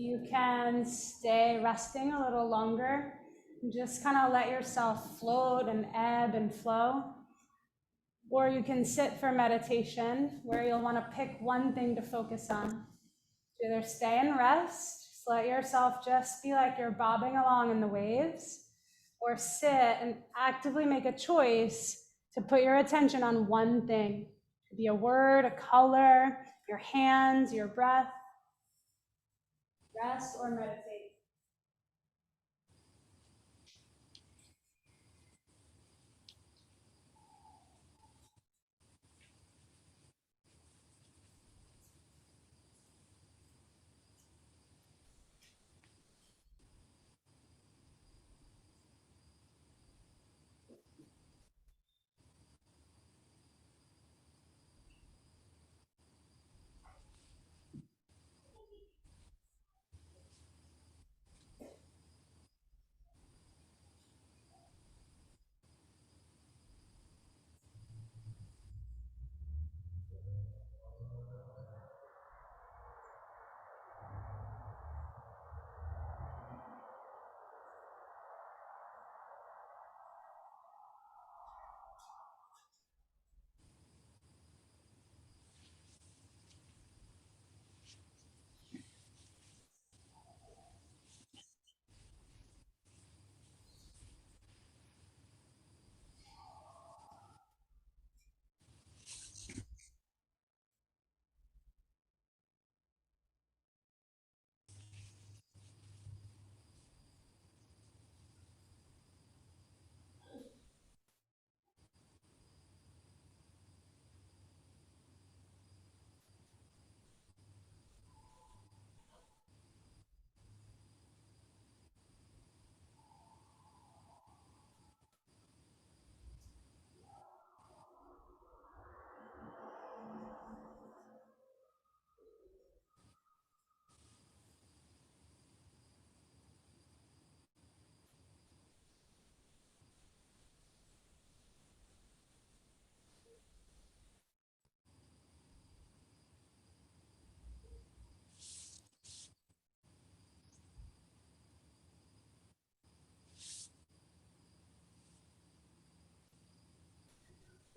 You can stay resting a little longer and just kind of let yourself float and ebb and flow. Or you can sit for meditation where you'll want to pick one thing to focus on. Either stay and rest, just let yourself just be like you're bobbing along in the waves, or sit and actively make a choice to put your attention on one thing. It could be a word, a color, your hands, your breath. Rest or meditate.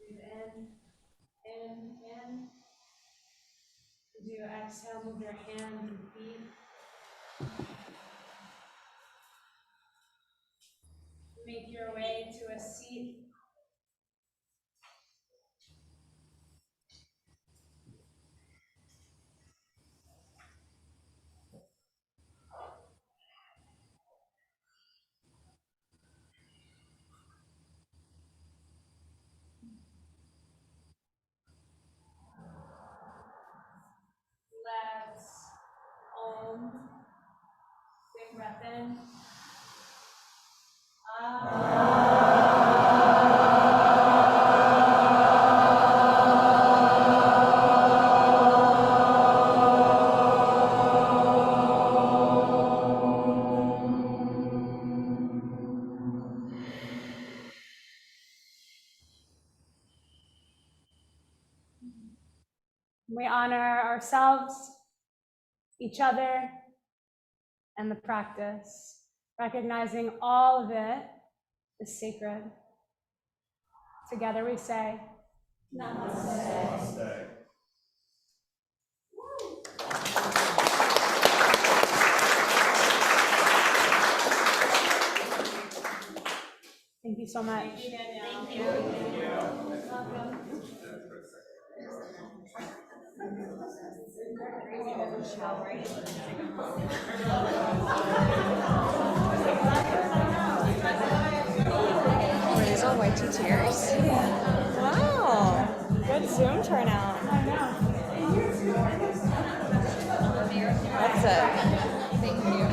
Breathe in. As you exhale, move your hands and feet. Make your way to a seat. Let's big breath in. We honor ourselves, each other, and the practice, recognizing all of it is sacred. Together we say, Namaste. Namaste. Thank you so much. Thank you, Danielle. Thank you. Welcome. Were these all white tears? Wow. Good Zoom turnout. I know. That's it. Thank you.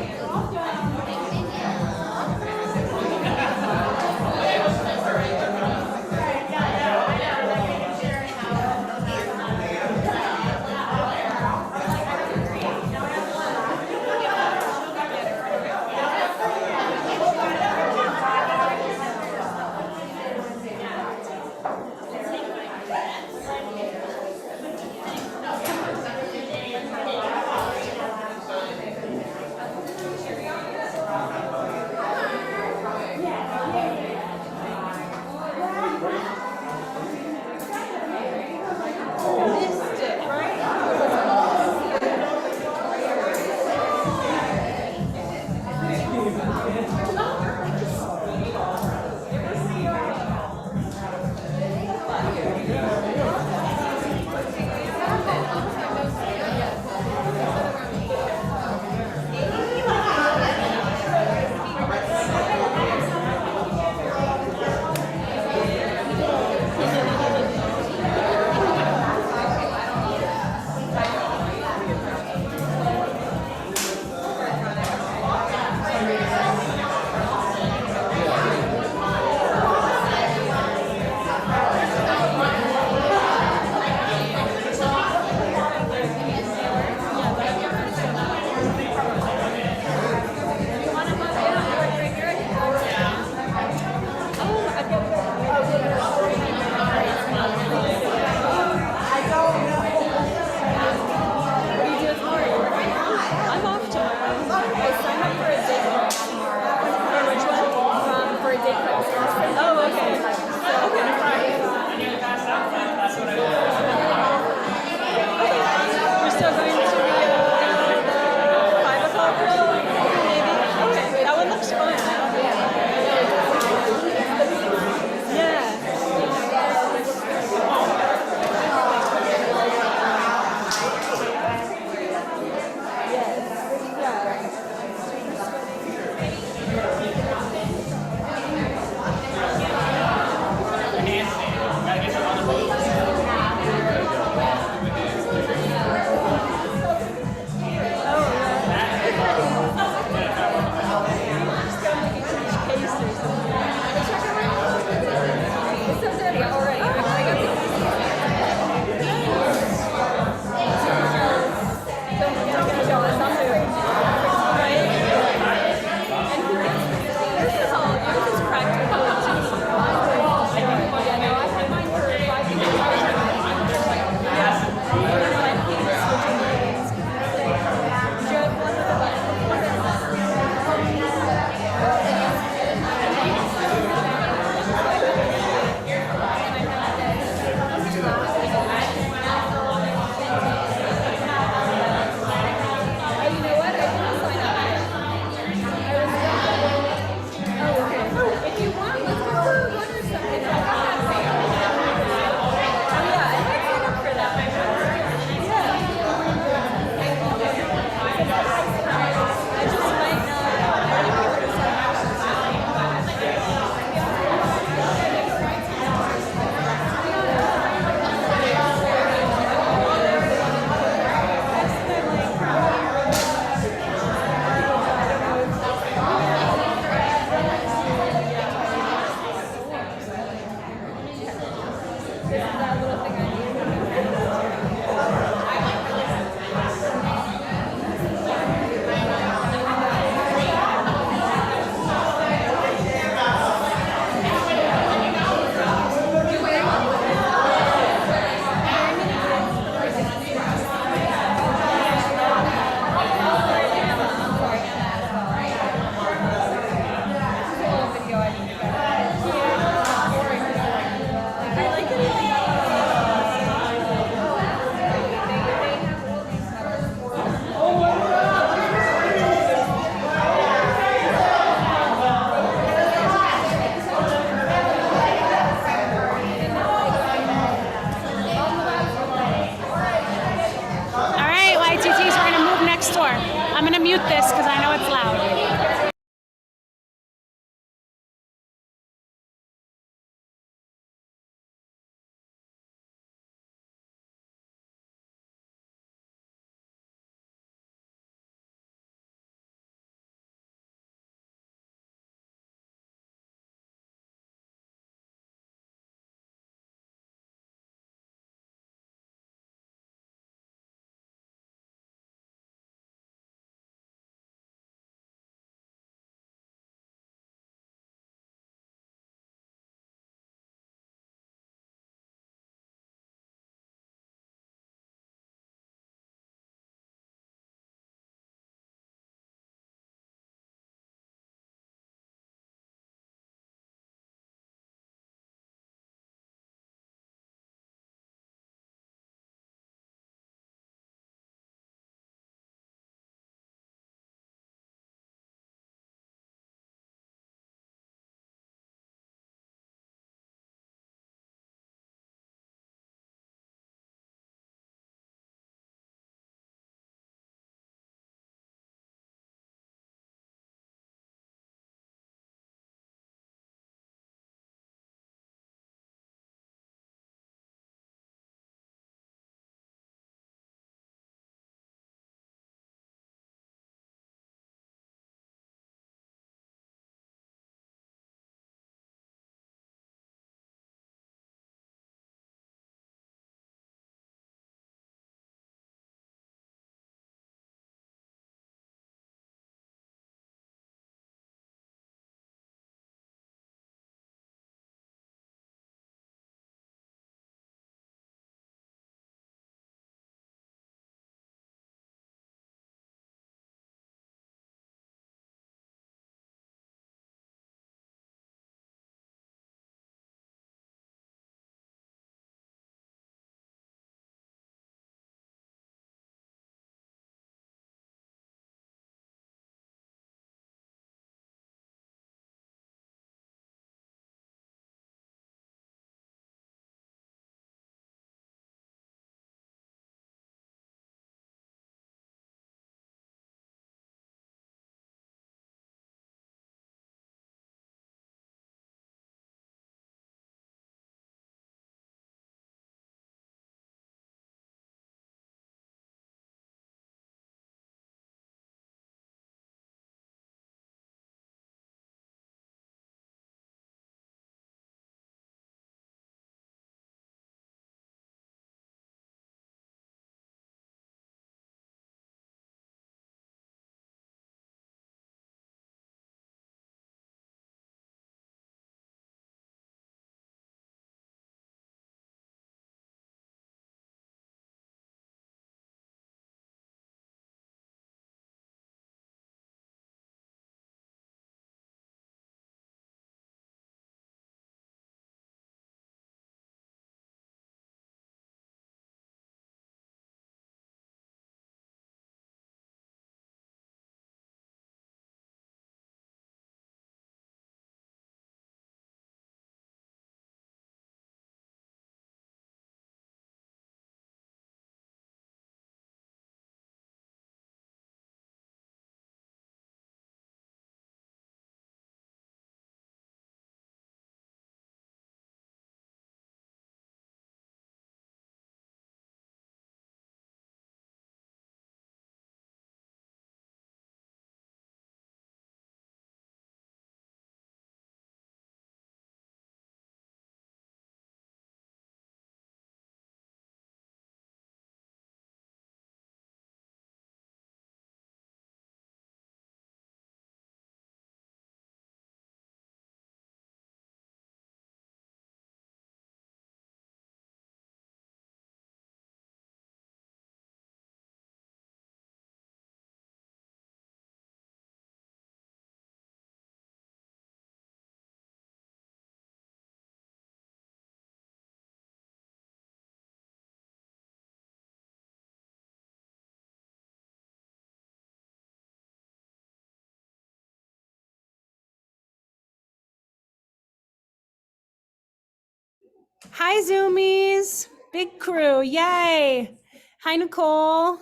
Hi, Zoomies. Big crew. Yay. Hi, Nicole.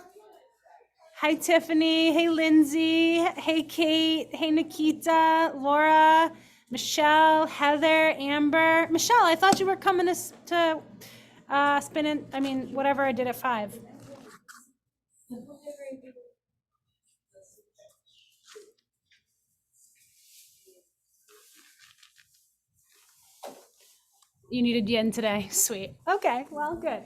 Hi, Tiffany. Hey, Lindsay. Hey, Kate. Hey, Nikita, Laura, Michelle, Heather, Amber. Michelle, I thought you were coming to spin in, I mean, whatever I did at 5. You needed yin today. Sweet. Okay, well, good.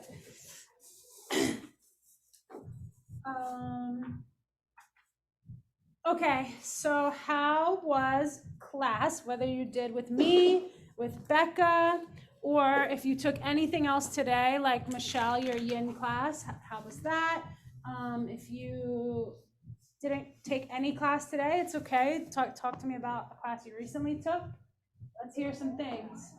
Okay, so how was class, whether you did with me, with Becca, or if you took anything else today, like Michelle, your yin class, how was that? If you didn't take any class today, it's okay. Talk to me about a class you recently took. Let's hear some things.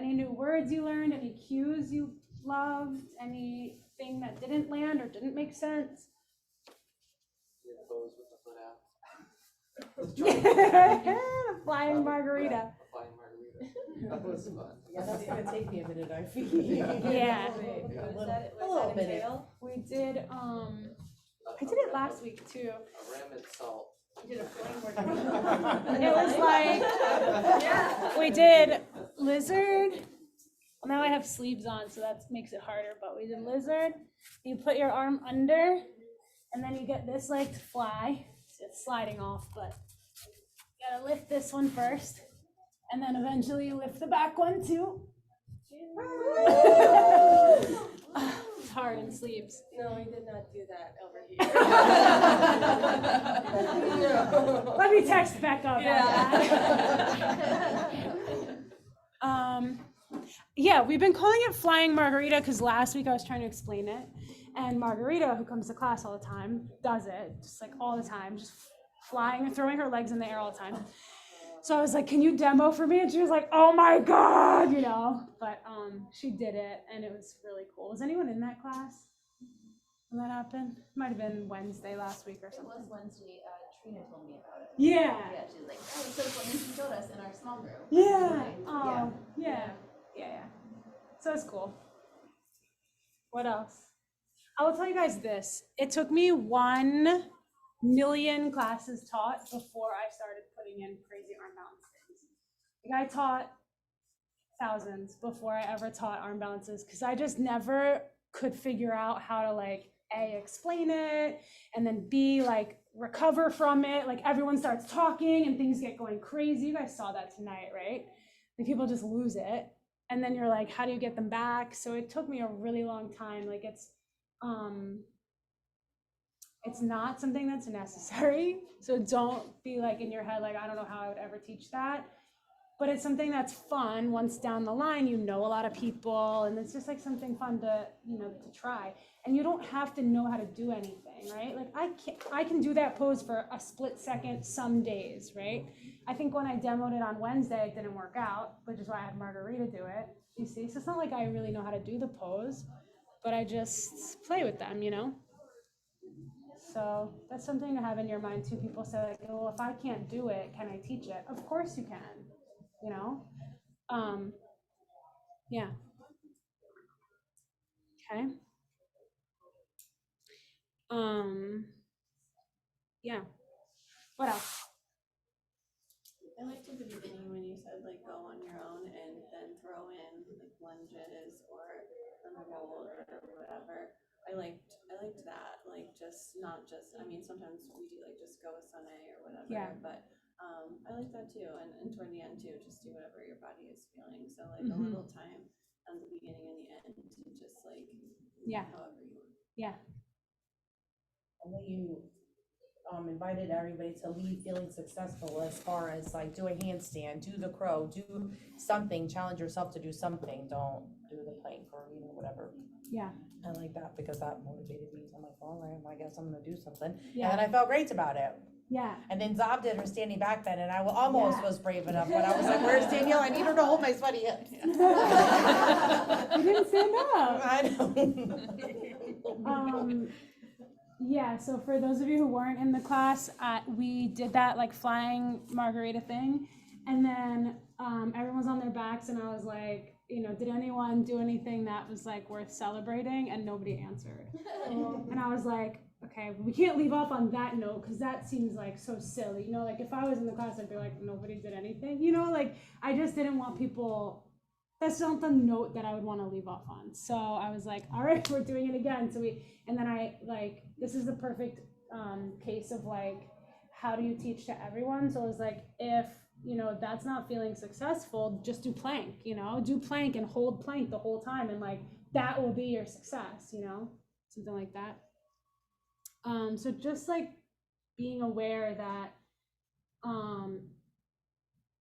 Any new words you learned, any cues you loved, anything that didn't land or didn't make sense? Flying margarita. That was fun. Yeah, that's gonna take me a minute, I feel. Yeah. A little minute. We did, I did it last week too. A ramen salt. It was like, we did lizard. Well, now I have sleeves on, so that makes it harder, but we did lizard. You put your arm under, and then you get this leg to fly. It's sliding off, but you gotta lift this one first, and then eventually you lift the back one too. It's hard in sleeves. No, we did not do that over here. Let me text Becca about that. Yeah, we've been calling it flying margarita because last week I was trying to explain it, and Margarita, who comes to class all the time, does it just like all the time, just flying and throwing her legs in the air all the time. So I was like, "Can you demo for me?" And she was like, "Oh my god," you know. But she did it, and it was really cool. Was anyone in that class when that happened? Might have been Wednesday last week or something. It was Wednesday. Trina told me about it. Yeah. Yeah, she was like, "Oh, it's so fun." And she showed us in our small group. Yeah. Oh, yeah. So it's cool. What else? I will tell you guys this. It took me 1 million classes taught before I started putting in crazy arm balance things. Like I taught thousands before I ever taught arm balances because I just never could figure out how to like A, explain it, and then B, like recover from it. Like everyone starts talking and things get going crazy. You guys saw that tonight, right? Like people just lose it. And then you're like, how do you get them back? So it took me a really long time. Like it's not something that's necessary. So don't be like in your head, like, I don't know how I would ever teach that. But it's something that's fun. Once down the line, you know a lot of people, and it's just like something fun to, to try. And you don't have to know how to do anything, right? Like I can do that pose for a split second some days, right? I think when I demoed it on Wednesday, it didn't work out, which is why I had Margarita do it. You see, so it's not like I really know how to do the pose, but I just play with them, So that's something to have in your mind too. People say like, well, if I can't do it, can I teach it? Of course you can. Yeah. Okay. Yeah. What else? I liked at the beginning when you said like go on your own and then throw in like lunges or a roll or whatever. I liked that, like sometimes we do like just go with Sunny or whatever. Yeah. But I like that too, and toward the end too, just do whatever your body is feeling. So like a little time on the beginning and the end to just like however you want. Yeah. And then you invited everybody to leave feeling successful as far as like do a handstand, do the crow, do something, challenge yourself to do something. Don't do the plank or whatever. Yeah. I like that because that motivated me. I'm like, all right, well, I guess I'm gonna do something. Yeah. And then I felt great about it. Yeah. And then Zob did her standing back bend, and I almost was brave enough, but I was like, where's Danielle? I need her to hold my sweaty hips. You didn't stand up. I know. Yeah, so for those of you who weren't in the class, we did that like flying margarita thing, And then everyone's on their backs, and I was like, you know, did anyone do anything that was like worth celebrating? And nobody answered. And I was like, okay, we can't leave off on that note because that seems like so silly. You know, like if I was in the class, I'd be like, nobody did anything. You know, like I just didn't want people. That's not the note that I would want to leave off on. So I was like, all right, we're doing it again. And then I like, this is the perfect case of like, how do you teach to everyone? So it was like, if, you know, that's not feeling successful, just do plank, you know, do plank and hold plank the whole time. And like, that will be your success, you know, something like that. So just like being aware that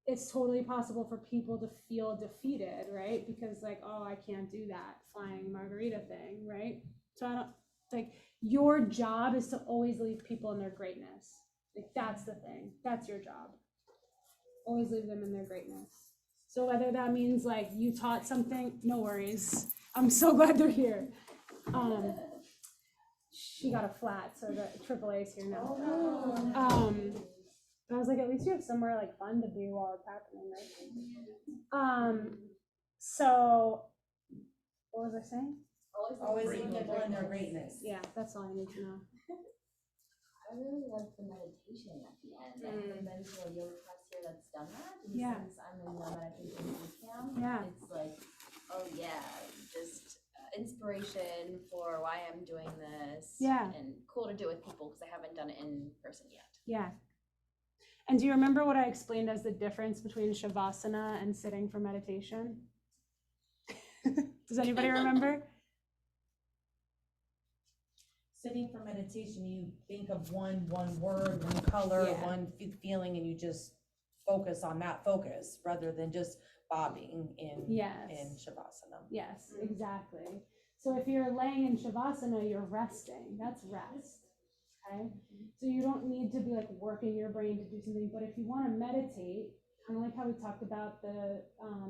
it's totally possible for people to feel defeated, right? Because like, oh, I can't do that flying margarita thing, right? So I don't, like, your job is to always leave people in their greatness. Like, that's the thing. That's your job. Always leave them in their greatness. So whether that means like you taught something, no worries. I'm so glad they're here. She got a flat, so the AAA's here now. I was like, at least you have somewhere like fun to be while it's happening, right? So what was I saying? Always leave people in their greatness. Yeah, that's all I need to know. I really like the meditation at the end. I haven't been to a yoga class here that's done that. And Yeah. since I'm in the meditation boot camp, Yeah. it's like, oh yeah, just inspiration for why I'm doing this. Yeah. And cool to do with people because I haven't done it in person yet. Yeah. And do you remember what I explained as the difference between Shavasana and sitting for meditation? Does anybody remember? Sitting for meditation, you think of one word, one color, Yeah. one feeling, and you just focus on that focus rather than just bobbing in Yes. Shavasana. Yes, exactly. So if you're laying in Shavasana, you're resting. That's rest. Okay. So you don't need to be like working your brain to do something. But if you want to meditate, kind of like how we talked about the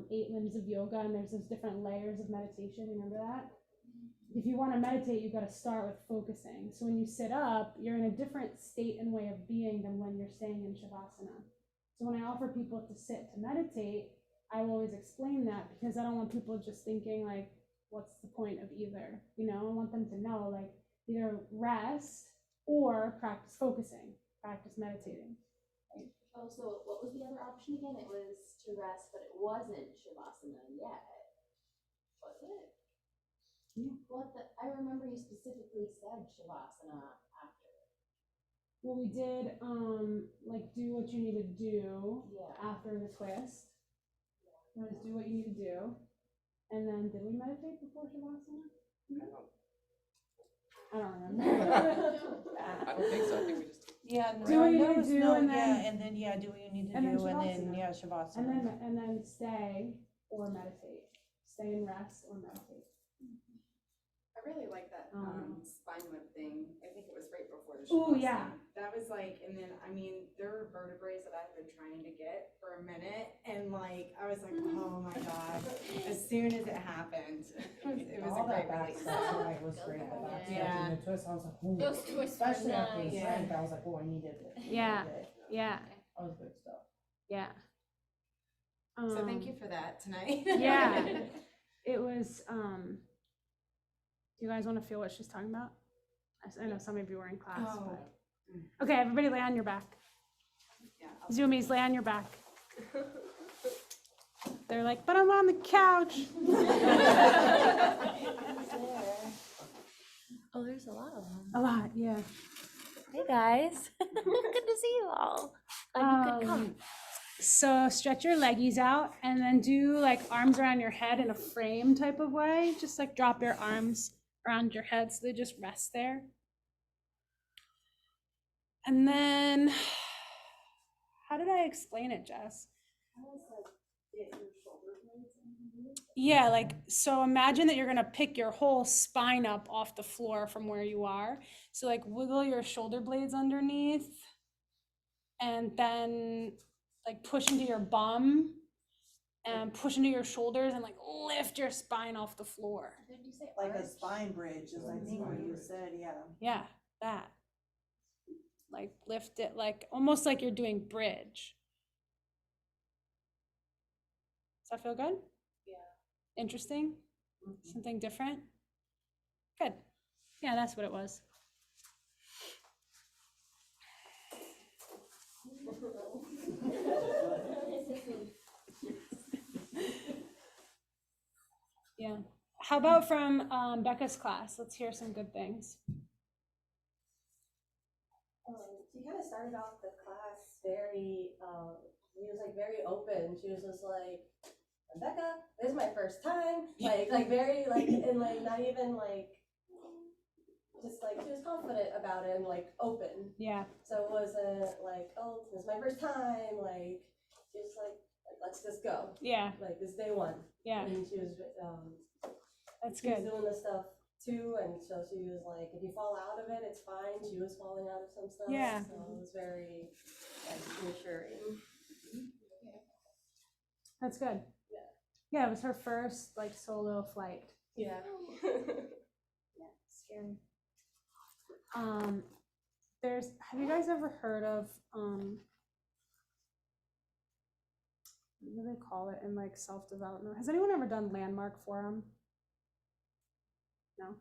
8 limbs of yoga, and there's those different layers of meditation. Remember that? If you want to meditate, you've got to start with focusing. So when you sit up, you're in a different state and way of being than when you're staying in Shavasana. So when I offer people to sit to meditate, I will always explain that because I don't want people just thinking like, what's the point of either? You know, I want them to know like either rest or practice focusing, practice meditating. Right? Oh, so what was the other option again? It was to rest, but it wasn't Shavasana yet. Was it? Yeah. I remember you specifically said Shavasana after. Well, we did like do what you need to do Yeah. after the twist. Just do what you need to do. And then did we meditate before Shavasana? I don't remember. I don't think so. I think we just. Yeah. Do what you need to do, no, and then- yeah, and then yeah, do what you need to and then do, and then Shavasana. yeah, Shavasana. And then stay or meditate. Stay and rest or meditate. I really like that spine whip thing. I think it was right before the Ooh, Shavasana. yeah. That was like, and then I mean, there were vertebrae that I've been trying to get for a minute, and like I was like, oh my god! As soon as it happened, it was a All that great back release. stuff tonight was great. The back stuff Yeah. and the twist, I was like, ooh. Those twists were Especially after the nice. strength, I was like, oh, I needed it. I Yeah. needed it. Yeah. That was good stuff. Yeah. So thank you for that tonight. Yeah. It was, do you guys want to feel what she's talking about? I know some of you were in class, Oh. but. Okay, everybody lay on your back. Yeah. Zoomies, lay on your back. They're like, but I'm on the couch. Oh, there's a lot of them. A lot, yeah. Hey guys, good to see you all. Glad you could come. So stretch your leggies out and then do like arms around your head in a frame type of way. Just like drop your arms around your head so they just rest there. And then, how did I explain it, Jess? Yeah, like, so imagine that you're gonna pick your whole spine up off the floor from where you are. So like wiggle your shoulder blades underneath and then like push into your bum and push into your shoulders and like lift your spine off the floor. Did you say Like a arch? spine bridge is I think what you said, yeah. Yeah, that. Like lift it, like almost like you're doing bridge. Does that feel good? Yeah. Interesting? Something different? Good. Yeah, that's what it was. Yeah. How about from Becca's class? Let's hear some good things. She kind of started off the class very, she was like very open. She was just like, Becca, this is my first time. Like very like, and like not even like, just like she was confident about it and like open. Yeah. So it wasn't like, oh, this is my first time. Like she was like let's just go. Yeah. Like this is day one. Yeah. And she was, That's she was good. doing this stuff too, and so she was like, if you fall out of it, it's fine. She was falling out of some stuff. Yeah. So it was very like reassuring. That's good. Yeah. Yeah, it was her first like solo flight. Yeah. Yeah, scary. Have you guys ever heard of what do they call it in like self-development? Has anyone ever done Landmark Forum? No?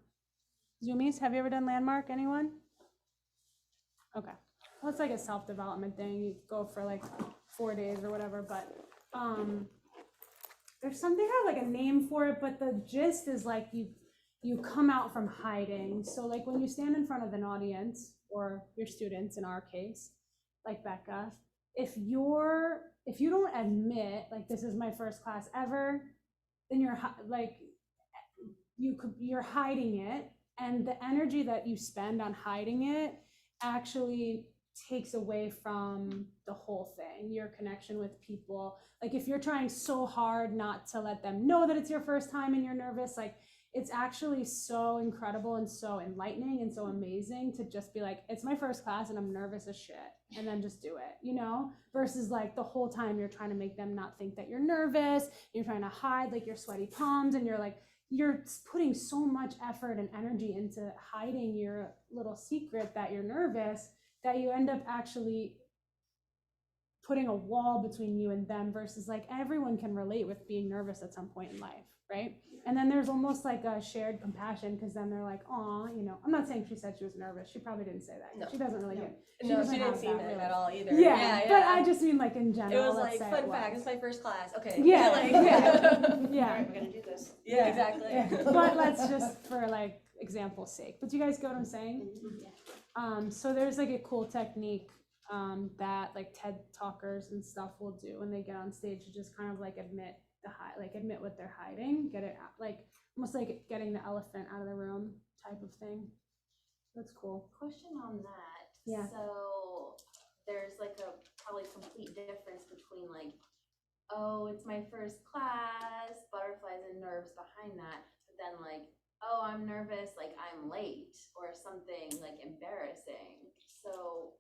Zoomies, have you ever done Landmark? Anyone? Okay. Well, it's like a self-development thing. You go for like 4 days or whatever, but there's something I have like a name for it, but the gist is like you come out from hiding. So like when you stand in front of an audience or your students in our case, like Becca, if you don't admit like this is my first class ever, then you're hiding it, and the energy that you spend on hiding it actually takes away from the whole thing, your connection with people. Like if you're trying so hard not to let them know that it's your first time and you're nervous, like it's actually so incredible and so enlightening and so amazing to just be like, it's my first class and I'm nervous as shit, and then just do it, you know, versus like the whole time you're trying to make them not think that you're nervous, you're trying to hide like your sweaty palms, and you're putting so much effort and energy into hiding your little secret that you're nervous, that you end up actually putting a wall between you and them, versus like everyone can relate with being nervous at some point in life, right? And then there's almost like a shared compassion, because then they're like, aw, you know, I'm not saying she said she was nervous. She probably didn't say that. No. She doesn't really get. She doesn't didn't have seem that it really. at all either. Yeah, but I just mean like in general. It was let's like, say fun fact, it's my first class. Okay. Yeah, Like, yeah. Alright, we're gonna do this. Yeah, exactly. Yeah. But let's just for like example's sake. But do you guys get what I'm saying? So there's like a cool technique that like TED talkers and stuff will do when they get on stage, to just kind of like admit admit what they're hiding, get it out, like almost like getting the elephant out of the room type of thing. That's cool. Question on that. Yeah. So there's like a probably complete difference between like, oh, it's my first class, butterflies and nerves behind that, but then like, oh, I'm nervous, like I'm late or something like embarrassing. So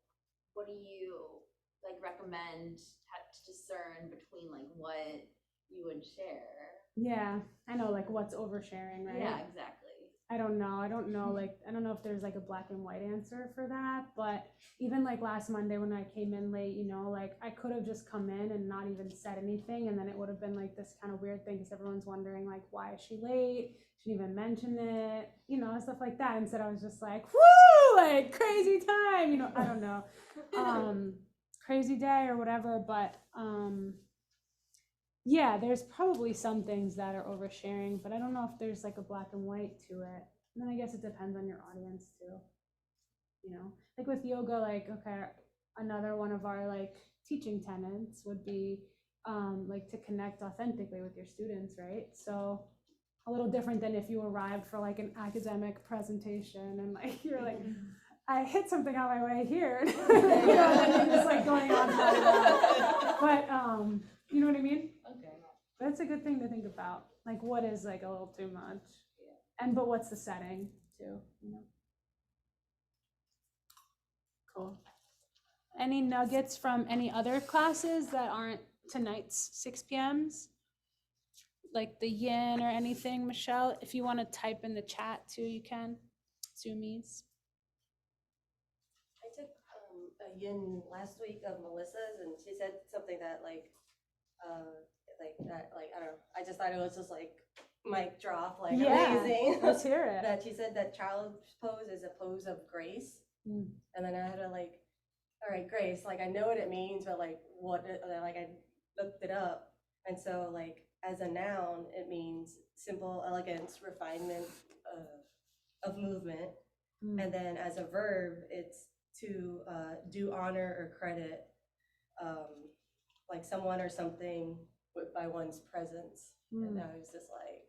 what do you like recommend to discern between like what you would share? Yeah, I know, like what's oversharing, right? Yeah, exactly. I don't know. I don't know if there's like a black and white answer for that, but even like last Monday when I came in late, you know, like I could have just come in and not even said anything, and then it would have been like this kind of weird thing, because everyone's wondering like, why is she late? She didn't even mention it, you know, stuff like that. Instead I was just like, woo, like crazy time, you know, I don't know, crazy day or whatever, but yeah, there's probably some things that are oversharing, but I don't know if there's like a black and white to it. And then I guess it depends on your audience too. You know, like with yoga, like, okay, another one of our like teaching tenets would be like to connect authentically with your students, right? So a little different than if you arrived for like an academic presentation and like you're like, I hit something on my way here. You know, and you're just like going on about that. But you know what I mean? Okay. That's a good thing to think about. Like, what is like a little too much? Yeah. But what's the setting too? You know. Cool. Any nuggets from any other classes that aren't tonight's 6 p.m.s? Like the yin or anything, Michelle? If you want to type in the chat too, you can. Zoomies. I took a yin last week of Melissa's, and she said something that like like that, like, I don't know, I just thought it was just like mic drop, like Yeah, amazing. let's hear it. That she said that child's pose is a pose of grace. Mm. And then I had to like, all right, grace, like I know what it means, but like like I looked it up. And so like as a noun, it means simple elegance, refinement of movement. Mm. And then as a verb, it's to do honor or credit, like someone or something by one's presence. And I was just like,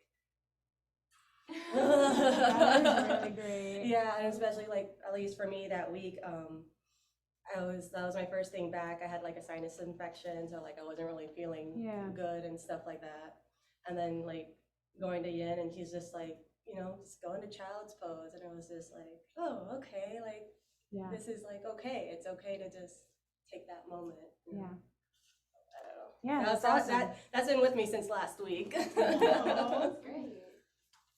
that was really great. yeah, and especially like, at least for me that week, that was my first thing back. I had like a sinus infection, so like I wasn't really feeling good and stuff like that. And then like going to Yin, and she's just like, you know, just go into child's pose, and it was just like, oh, okay, like this is like okay. It's okay to just take that moment. You know? I don't know. Yeah, that's awesome. that's been with me since last week. That's great.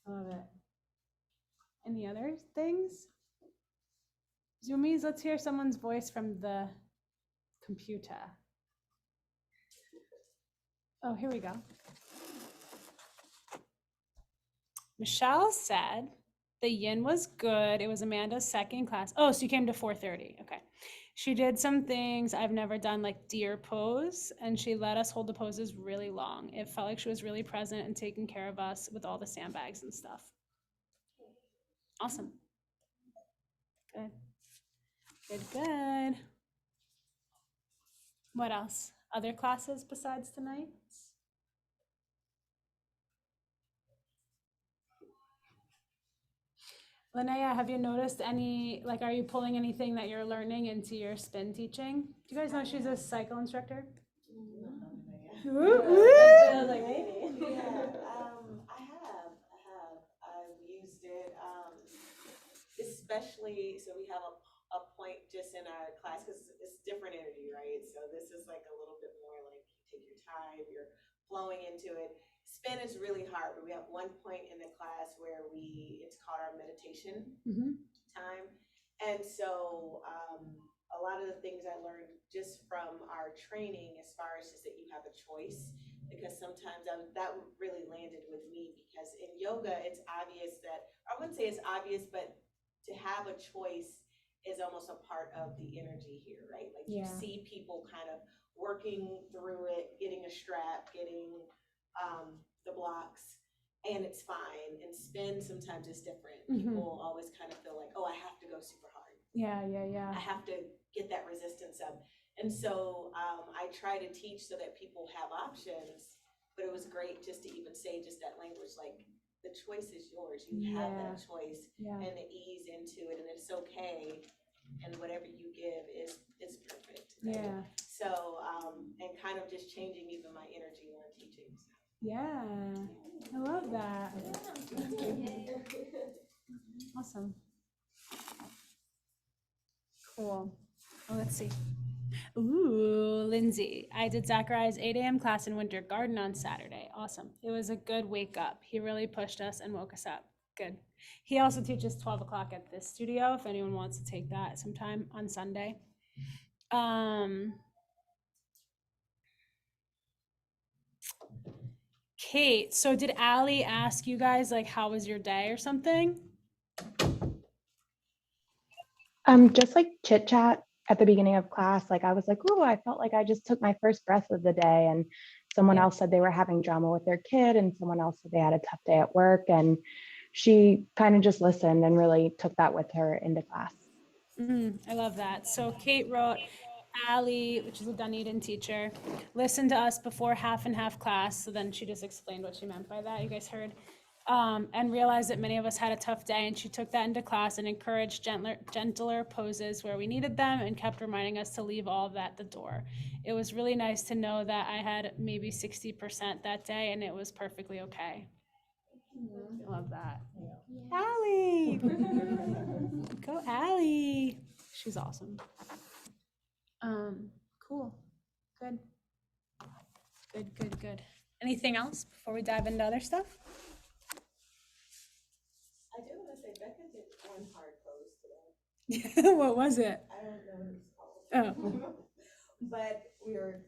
Love it. Any other things? Zoomies, let's hear someone's voice from the computer. Oh, here we go. Michelle said the Yin was good. It was Amanda's second class. Oh, so you came to 4:30. Okay. She did some things I've never done, like deer pose, and she let us hold the poses really long. It felt like she was really present and taking care of us with all the sandbags and stuff. Awesome. Good. Good, good. What else? Other classes besides tonight? Linnea, have you noticed any, like, are you pulling anything that you're learning into your spin teaching? Do you guys know she's a cycle instructor? I was like, maybe. Yeah, I've used it, especially, so we have a point just in our class, because it's different energy, right? So this is like a little bit more like you take your time, you're flowing into it. Spin is really hard, but we have one point in the class where it's called our meditation time. And so a lot of the things I learned just from our training, as far as just that you have a choice, because sometimes that really landed with me, because in yoga, it's obvious that, I wouldn't say it's obvious, but to have a choice is almost a part of the energy here, right? Like you see people kind of working through it, getting a strap, getting the blocks, and it's fine. And spin sometimes is different. People always kind of feel like, oh, I have to go super hard. Yeah. I have to get that resistance up. And so I try to teach so that people have options, but it was great just to even say just that language, like the choice is yours. You have that choice and the ease into it, and it's okay. And whatever you give is perfect. Right? Yeah. So, and kind of just changing even my energy when I'm teaching. So. Yeah, I love that. Awesome. Cool. Oh, let's see. Ooh, Lindsay. I did Zachariah's 8 a.m. class in Winter Garden on Saturday. Awesome. It was a good wake up. He really pushed us and woke us up. Good. He also teaches 12 o'clock at this studio if anyone wants to take that sometime on Sunday. Kate, so did Allie ask you guys, like, how was your day or something? Just like chit chat at the beginning of class. Like I was like, oh, I felt like I just took my first breath of the day. And someone else said they were having drama with their kid, and someone else said they had a tough day at work. And she kind of just listened and really took that with her into class. I love that. So Kate wrote, Allie, which is a Dunedin teacher, listened to us before half and half class. So then she just explained what she meant by that. You guys heard. And realized that many of us had a tough day, and she took that into class and encouraged gentler poses where we needed them, and kept reminding us to leave all of that at the door. It was really nice to know that I had maybe 60% that day, and it was perfectly okay. I love that. Allie! Go Allie! She's awesome. Cool. Good. Good. Anything else before we dive into other stuff? I do want to say Becca did one hard pose today. What was it? I don't know what it's called. Oh. But we were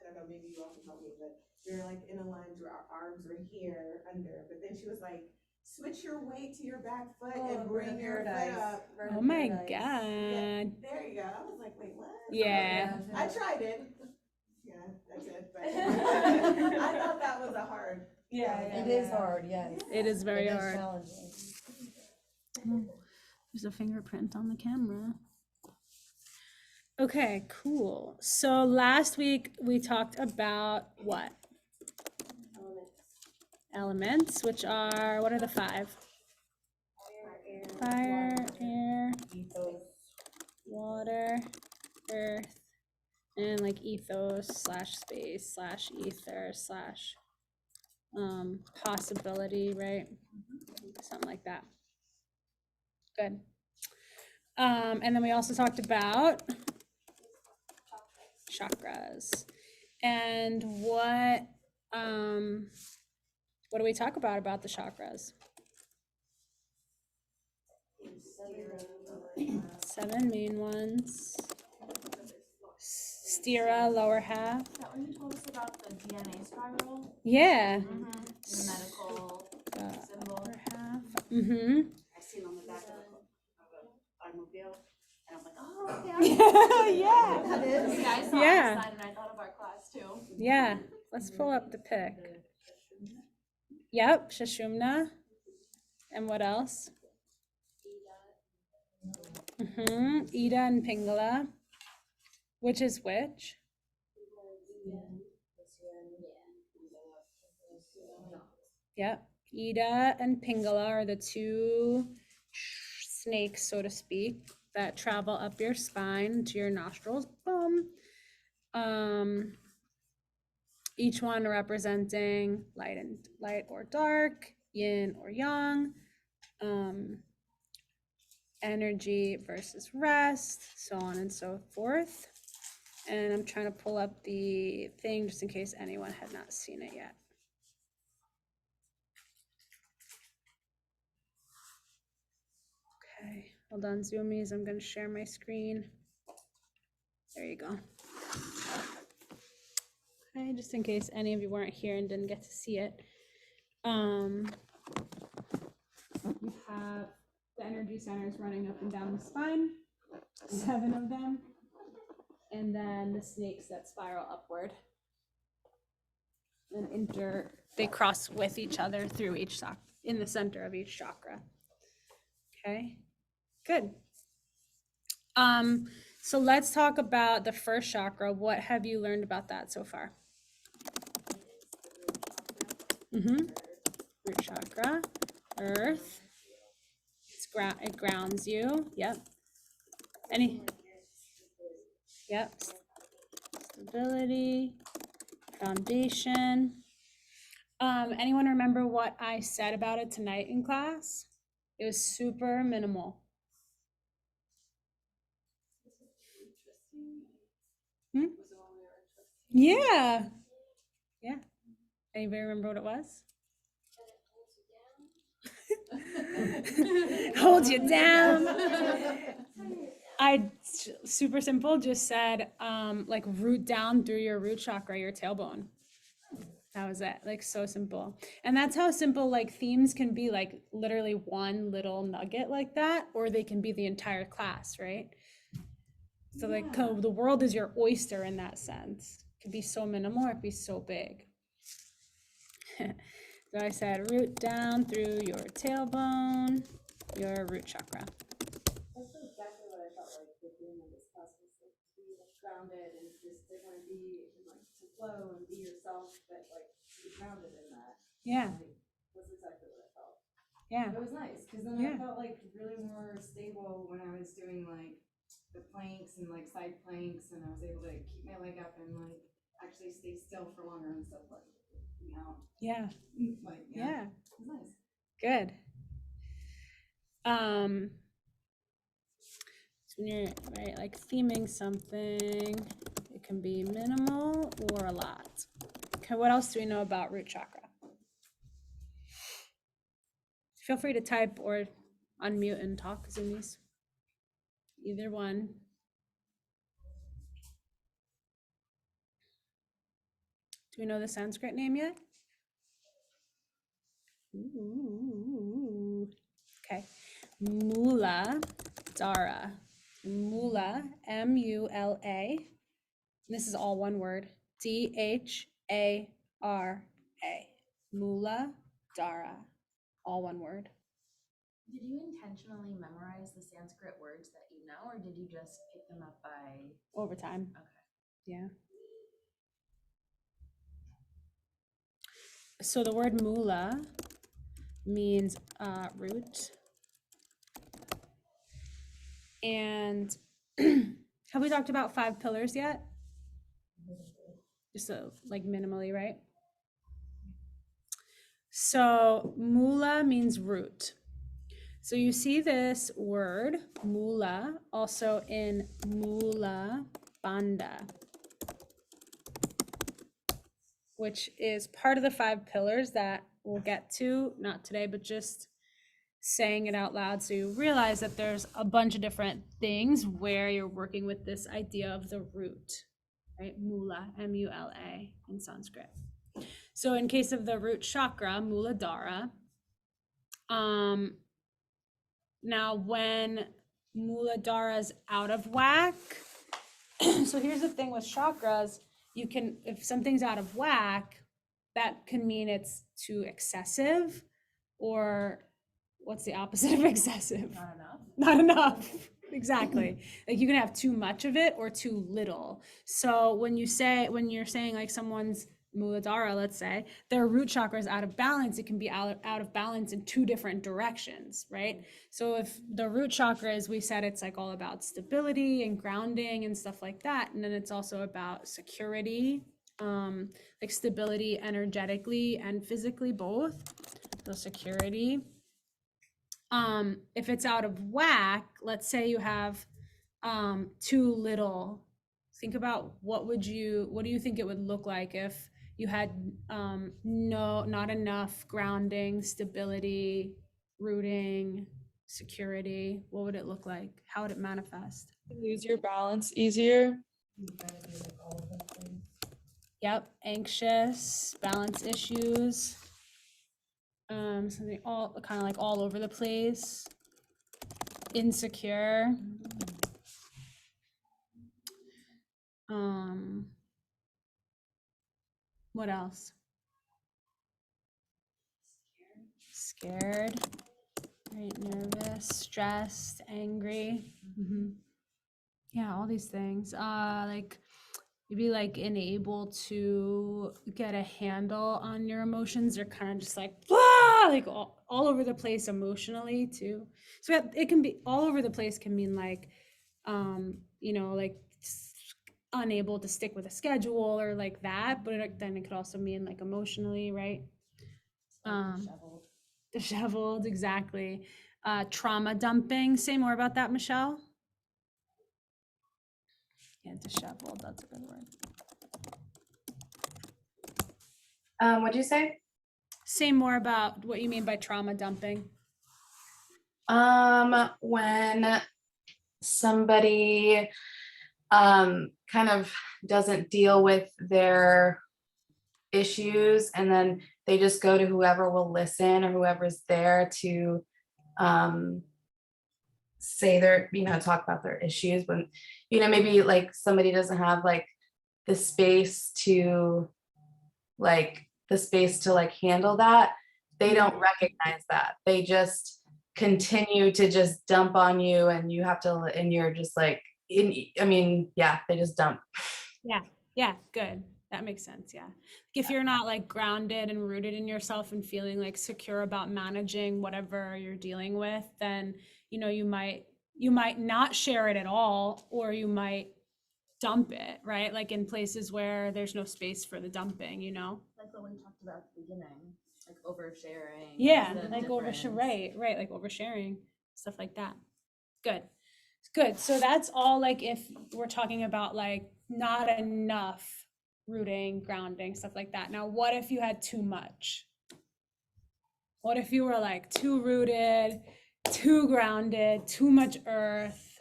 kind of don't know, maybe you all can help me, but we were like in a lunge where our arms were here under, but then she was like, switch your weight to your back foot and bring your foot up. Oh my Yeah, God. there you go. I was like, wait, what? Yeah. I tried it. Yeah, that's it. But I thought that was a hard. It is hard, yes. It is very It is hard. challenging. There's a fingerprint on the camera. Okay, cool. So last week we talked about what? Elements, which are, what are the 5? Fire, air, water, earth, and like ethos slash space slash ether slash possibility, right? Something like that. Good. And then we also talked about chakras. And what do we talk about the chakras? 7 main ones. Stira, lower half. Is that when you told us about the DNA spiral? Yeah. The medical symbol. Lower half. Mm-hmm. I seen on the back of the automobile, and I'm like, oh, okay. Yeah. That is. Yeah, I saw Yeah. it on the side, and I thought of our class too. Yeah. Let's pull up the pic. Yep, Shashumna. And what else? Ida and Pingala. Which is which? Yep. Ida and Pingala are the 2 snakes, so to speak, that travel up your spine to your nostrils. Boom. Each one representing light or dark, yin or yang, energy versus rest, so on and so forth. And I'm trying to pull up the thing just in case anyone had not seen it yet. Okay, hold on, Zoomies. I'm going to share my screen. There you go. Okay, just in case any of you weren't here and didn't get to see it. You have the energy centers running up and down the spine, 7 of them. And then the snakes that spiral upward and they cross with each other through each in the center of each chakra. Okay, good. So let's talk about the first chakra. What have you learned about that so far? Root chakra, earth. It grounds you. Yep. Yep. Stability, foundation. Anyone remember what I said about it tonight in class? It was super minimal. Yeah. Yeah. Anybody remember what it was? Hold you down. I super simple just said like root down through your root chakra, your tailbone. That was it. Like so simple. And that's how simple like themes can be, like literally one little nugget like that, or they can be the entire class, right? So like the world is your oyster in that sense. It can be so minimal or it can be so big. So I said root down through your tailbone, your root chakra. That's exactly what I felt like with being in this class, was like to be like grounded and just to kind of be like to flow and be yourself, but like be grounded in that. Yeah. Like, that's exactly what I felt. Yeah. It was nice because then I felt like really more stable when I was doing like the planks and like side planks, and I was able to keep my leg up and like actually stay still for longer and stuff like. Yeah. Like, yeah. It was nice. Good. So when you're right, like theming something, it can be minimal or a lot. Okay, what else do we know about root chakra? Feel free to type or unmute and talk, Zoomies. Either one. Do we know the Sanskrit name yet? Ooh. Okay. Mula Dara. Mula, M-U-L-A. This is all one word. D-H-A-R-A. Mula Dara. All one word. Did you intentionally memorize the Sanskrit words that you know, or did you just pick them up by over time? Okay. Yeah. So the word mula means root. And have we talked about 5 pillars yet? Just like minimally, right? So mula means root. So you see this word mula also in Mula Bandha, which is part of the 5 pillars that we'll get to, not today, but just saying it out loud so you realize that there's a bunch of different things where you're working with this idea of the root, right? Mula, M-U-L-A in Sanskrit. So in case of the root chakra, Muladhara, now when Muladhara is out of whack, so here's the thing with chakras, you can, if something's out of whack, that can mean it's too excessive, or what's the opposite of excessive? Not enough. Not enough. Exactly. Like you can have too much of it or too little. So when you're saying like someone's Muladhara, let's say, their root chakra is out of balance, it can be out of balance in 2 different directions, right? So if the root chakra, as we said, it's like all about stability and grounding and stuff like that. And then it's also about security, like stability energetically and physically, both. So security. If it's out of whack, let's say you have too little, think about what do you think it would look like if you had not enough grounding, stability, rooting, security? What would it look like? How would it manifest? Lose your balance easier. Yep, anxious, balance issues. Something all kind of like all over the place, insecure. What else? Scared, right? Nervous, stressed, angry. Yeah, all these things. Like maybe like unable to get a handle on your emotions. They're kind of just like, like all over the place emotionally too. So it can be all over the place, can mean like, like unable to stick with a schedule or like that, but then it could also mean like emotionally, right? Disheveled, exactly. Trauma dumping. Say more about that, Michelle. Yeah, disheveled, that's a good word. What'd you say? Say more about what you mean by trauma dumping. When somebody kind of doesn't deal with their issues and then they just go to whoever will listen or whoever's there to say their, talk about their issues, when, maybe like somebody doesn't have like the space to handle that. They don't recognize that. They just continue to just dump on you, and you have to, and you're just like, they just dump. Yeah, good. That makes sense. Yeah. If you're not like grounded and rooted in yourself and feeling like secure about managing whatever you're dealing with, then, you might not share it at all, or you might dump it, right? Like in places where there's no space for the dumping, Like what we talked about at the beginning, like oversharing. Yeah, the like difference. right, like oversharing, stuff like that. Good. So that's all like if we're talking about like not enough rooting, grounding, stuff like that. Now, what if you had too much? What if you were like too rooted, too grounded, too much earth,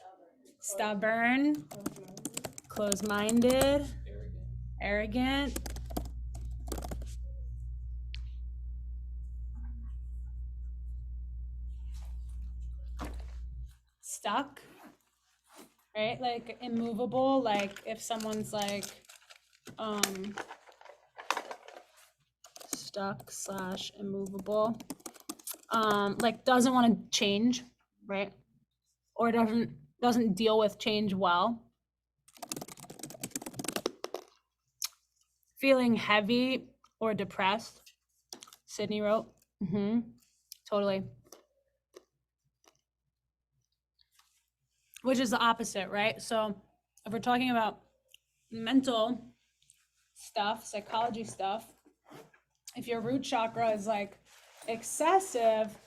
stubborn, closed-minded, arrogant, stuck, right? Like immovable, like if someone's like stuck / immovable, like doesn't want to change, right? Or doesn't deal with change well. Feeling heavy or depressed, Sydney wrote. Totally. Which is the opposite, right? So if we're talking about mental stuff, psychology stuff, if your root chakra is like excessive,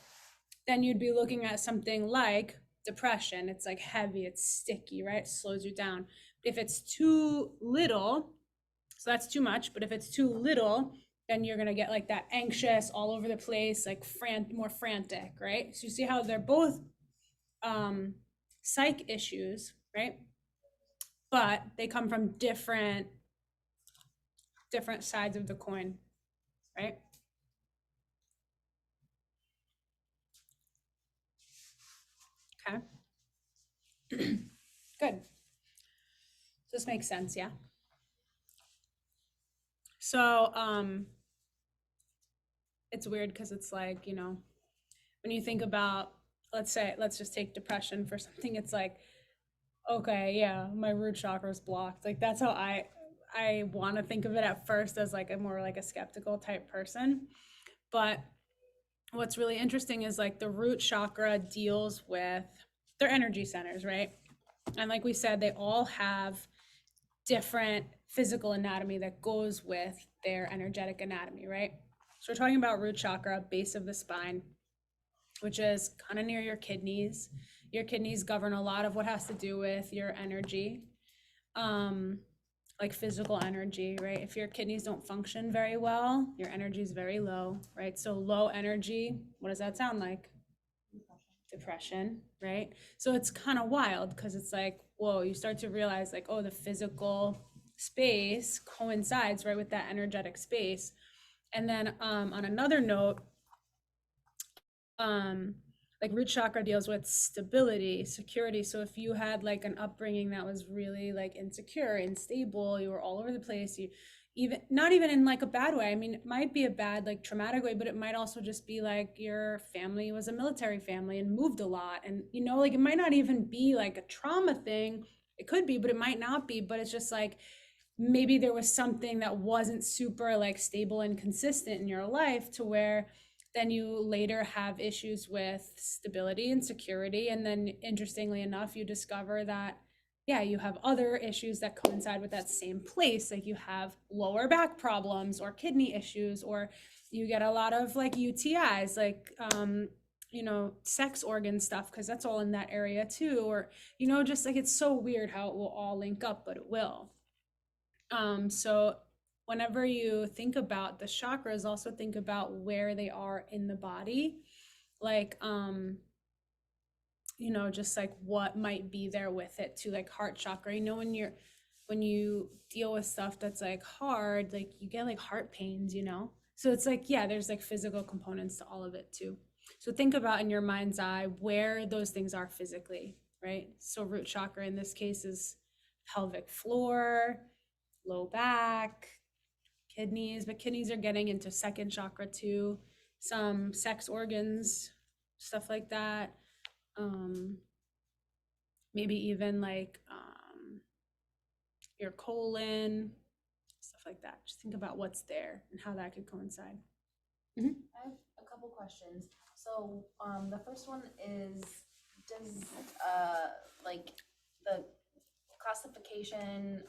then you'd be looking at something like depression. It's like heavy, it's sticky, right? It slows you down. If it's too little, so that's too much, but if it's too little, then you're gonna get like that anxious, all over the place, like more frantic, right? So you see how they're both psych issues, right? But they come from different sides of the coin, right? Okay. Good. This makes sense, yeah? So it's weird because it's like, you know, when you think about, let's just take depression for something, it's like, okay, yeah, my root chakra is blocked. Like that's how I want to think of it at first, as like a more like a skeptical type person. But what's really interesting is like the root chakra deals with their energy centers, right? And like we said, they all have different physical anatomy that goes with their energetic anatomy, right? So we're talking about root chakra, base of the spine, which is kind of near your kidneys. Your kidneys govern a lot of what has to do with your energy, like physical energy, right? If your kidneys don't function very well, your energy is very low, right? So low energy, what does that sound like? Depression, right? So it's kind of wild because it's like, whoa, you start to realize like, oh, the physical space coincides, right, with that energetic space. And then on another note, like root chakra deals with stability, security. So if you had like an upbringing that was really like insecure, unstable, you were all over the place, you even not even in like a bad way. I mean, it might be a bad like traumatic way, but it might also just be like your family was a military family and moved a lot. And you know, like it might not even be like a trauma thing. It could be, but it might not be. But it's just like maybe there was something that wasn't super like stable and consistent in your life to where then you later have issues with stability and security. And then interestingly enough, you discover that, yeah, you have other issues that coincide with that same place. Like you have lower back problems or kidney issues, or you get a lot of like UTIs, like, you know, sex organ stuff, because that's all in that area too. Or, you know, just like, it's so weird how it will all link up, but it will. So whenever you think about the chakras, also think about where they are in the body. Like, you know, just like what might be there with it too, like heart chakra. You know, when you deal with stuff that's like hard, like you get like heart pains, you know? So it's like, yeah, there's like physical components to all of it too. So think about in your mind's eye where those things are physically, right? So root chakra in this case is pelvic floor, low back, kidneys, but kidneys are getting into second chakra too, some sex organs, stuff like that. Maybe even like your colon, stuff like that. Just think about what's there and how that could coincide. I have a couple questions. So the first one is, does like the classification,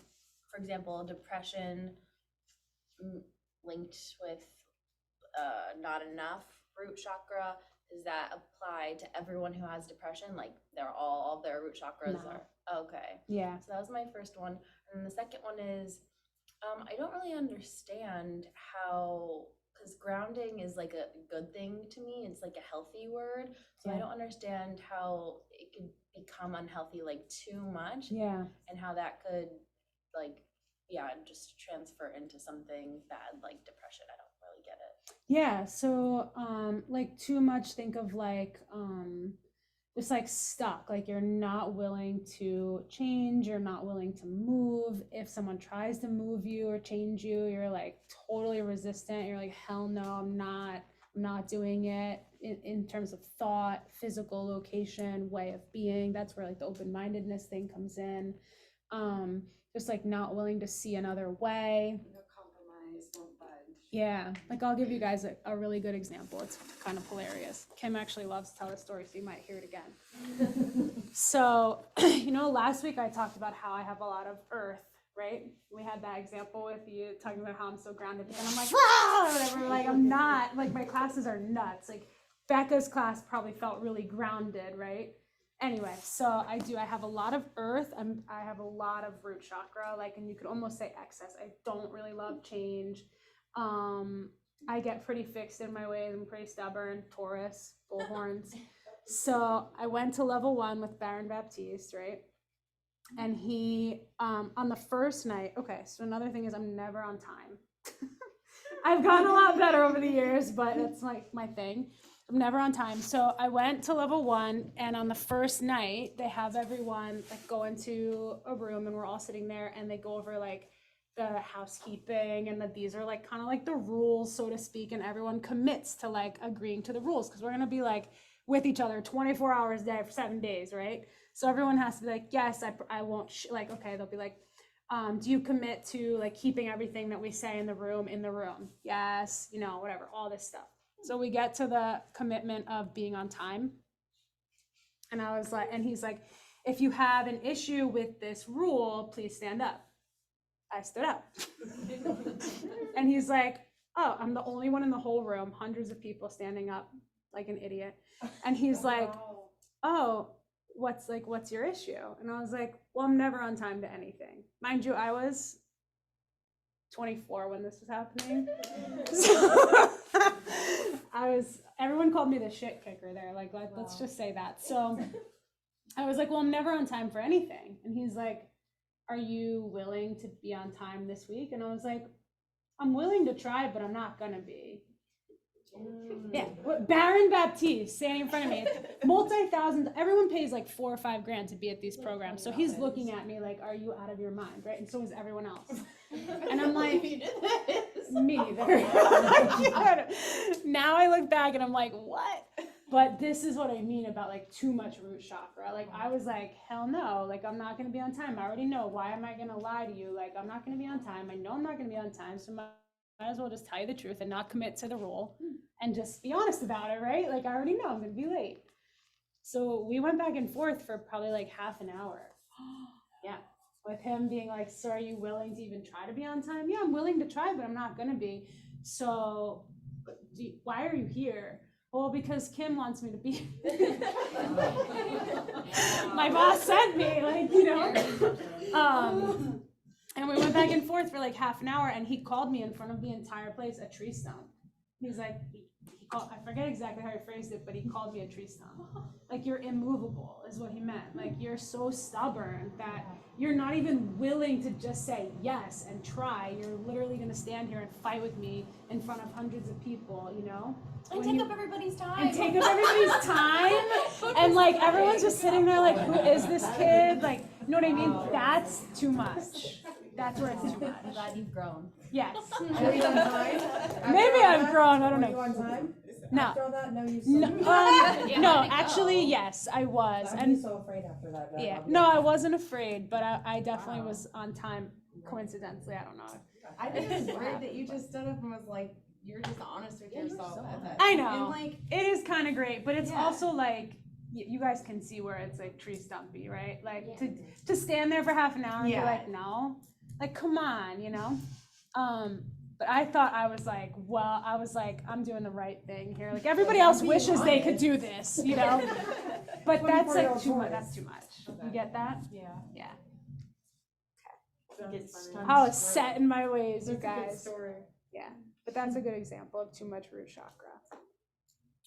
for example, depression linked with not enough root chakra, does that apply to everyone who has depression? Like they're all their root chakras No. are okay. Yeah. So that was my first one. And the second one is, I don't really understand how, because grounding is like a good thing to me. It's like a healthy word. So I Yeah. don't understand how it could become unhealthy like too much. Yeah. And how that could like, yeah, just transfer into something bad like depression. I don't really get it. Yeah, so like too much, think of just like stuck, like you're not willing to change, you're not willing to move. If someone tries to move you or change you, you're like totally resistant. You're like, hell no, I'm not doing it. In terms of thought, physical location, way of being, that's where like the open-mindedness thing comes in. Just like not willing to see another way. No compromise, don't budge. Yeah, like I'll give you guys a really good example. It's kind of hilarious. Kim actually loves to tell this story, so you might hear it again. So, last week I talked about how I have a lot of earth, right? We had that example with you talking about how I'm so grounded, and I'm like, ah, or whatever. Like I'm not. Like my classes are nuts. Like Becca's class probably felt really grounded, right? Anyway, so I have a lot of earth. I have a lot of root chakra, like, and you could almost say excess. I don't really love change. I get pretty fixed in my ways. I'm pretty stubborn, Taurus, bullhorns. So I went to level 1 with Baron Baptiste, right? And he, on the first night, okay, so another thing is I'm never on time. I've gotten a lot better over the years, but it's like my thing. I'm never on time. So I went to level 1, and on the first night, they have everyone like go into a room, and we're all sitting there, and they go over like the housekeeping, and that these are like kind of like the rules, so to speak, and everyone commits to like agreeing to the rules, because we're gonna be like with each other 24 hours a day for 7 days, right? So everyone has to be like, yes, I won't, like, okay, they'll be like, do you commit to like keeping everything that we say in the room? Yes, whatever, all this stuff. So we get to the commitment of being on time. And I was like, and he's like, if you have an issue with this rule, please stand up. I stood up. And he's like, oh, I'm the only one in the whole room, hundreds of people standing up like an idiot. And he's like, oh, what's your issue? And I was like, well, I'm never on time to anything. Mind you, I was 24 when this was happening. So everyone called me the shit kicker there. Like, let's just say that. So I was like, well, I'm never on time for anything. And he's like, are you willing to be on time this week? And I was like, I'm willing to try, but I'm not gonna be. Yeah, Baron Baptiste standing in front of me, multi-thousand, everyone pays like $4 or $5 grand to be at these programs. So he's looking at me like, are you out of your mind, right? And so is everyone else. And I'm like, me neither. Now I look back and I'm like, what? But this is what I mean about like too much root chakra. Like I was like, hell no, like I'm not gonna be on time. I already know, why am I gonna lie to you? Like I'm not gonna be on time. I know I'm not gonna be on time, so might as well just tell you the truth and not commit to the rule and just be honest about it, right? Like I already know I'm gonna be late. So we went back and forth for probably like half an hour. Yeah, with him being like, so are you willing to even try to be on time? Yeah, I'm willing to try, but I'm not gonna be. So why are you here? Well, because Kim wants me to be. My boss sent me, like, and we went back and forth for like half an hour, and he called me in front of the entire place a tree stump. He's like, I forget exactly how he phrased it, but he called me a tree stump. Like, you're immovable is what he meant. Like, you're so stubborn that you're not even willing to just say yes and try. You're literally gonna stand here and fight with me in front of hundreds of people, And take up everybody's time. And take up everybody's time. And like, everyone's just sitting there like, who is this kid? Like, you know what I mean? That's too much. That's where it's too much. I'm glad you've grown. Yes. Are you on time? Maybe I've grown, I don't Were you know. on time? No. After all that, no, you No, actually, yes, I was. I'd be so afraid after that. but Yeah, I'll be no, on I time. wasn't afraid, but I definitely was on time, coincidentally, I don't know. I think it's weird that you just stood up and was like, you're just honest with yourself at that. I And know, like, it is kind of great, but it's Yeah. also like, you guys can see where it's like tree stumpy, right? Like to stand there for half an hour and Yeah. be like, no, like, come on, But I thought I was like, I'm doing the right thing here. Like everybody else wishes they could do this, But that's like too much. That's too much. You get that? yeah. Yeah. It's I was set in my ways, you It's a good guys. story. Yeah, but that's a good example of too much root chakra.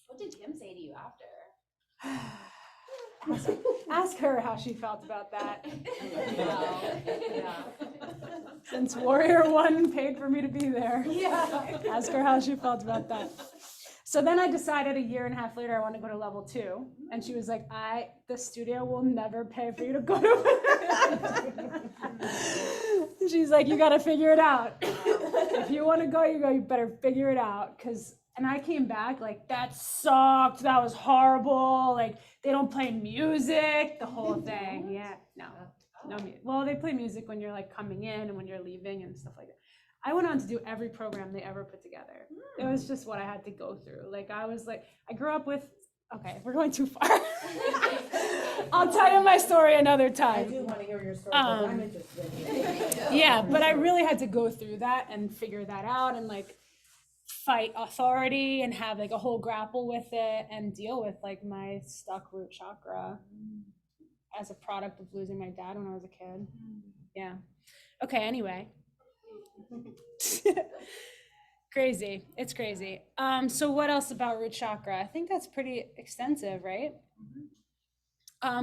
What did Kim say to you after? Ask her how she felt about that. Yeah. Since Warrior One paid for me to be there. Yeah. Ask her how she felt about that. So then I decided a year and a half later I want to go to level 2. And she was like, the studio will never pay for you to go to it. She's like, you got to figure it out. If you want to go, you better figure it out. And I came back like, that sucked. That was horrible. Like, they don't play music, the whole thing. Yeah, no music. Well, they play music when you're like coming in and when you're leaving and stuff like that. I went on to do every program they ever put together. It was just what I had to go through. Like, I was like, I grew up with, okay, we're going too far. I'll tell you my story another time. I do want to hear your story, 'cause I'm interested. Yeah, but I really had to go through that and figure that out and like fight authority and have like a whole grapple with it and deal with like my stuck root chakra as a product of losing my dad when I was a kid. Yeah. Okay, anyway. Crazy. It's crazy. So what else about root chakra? I think that's pretty extensive, right?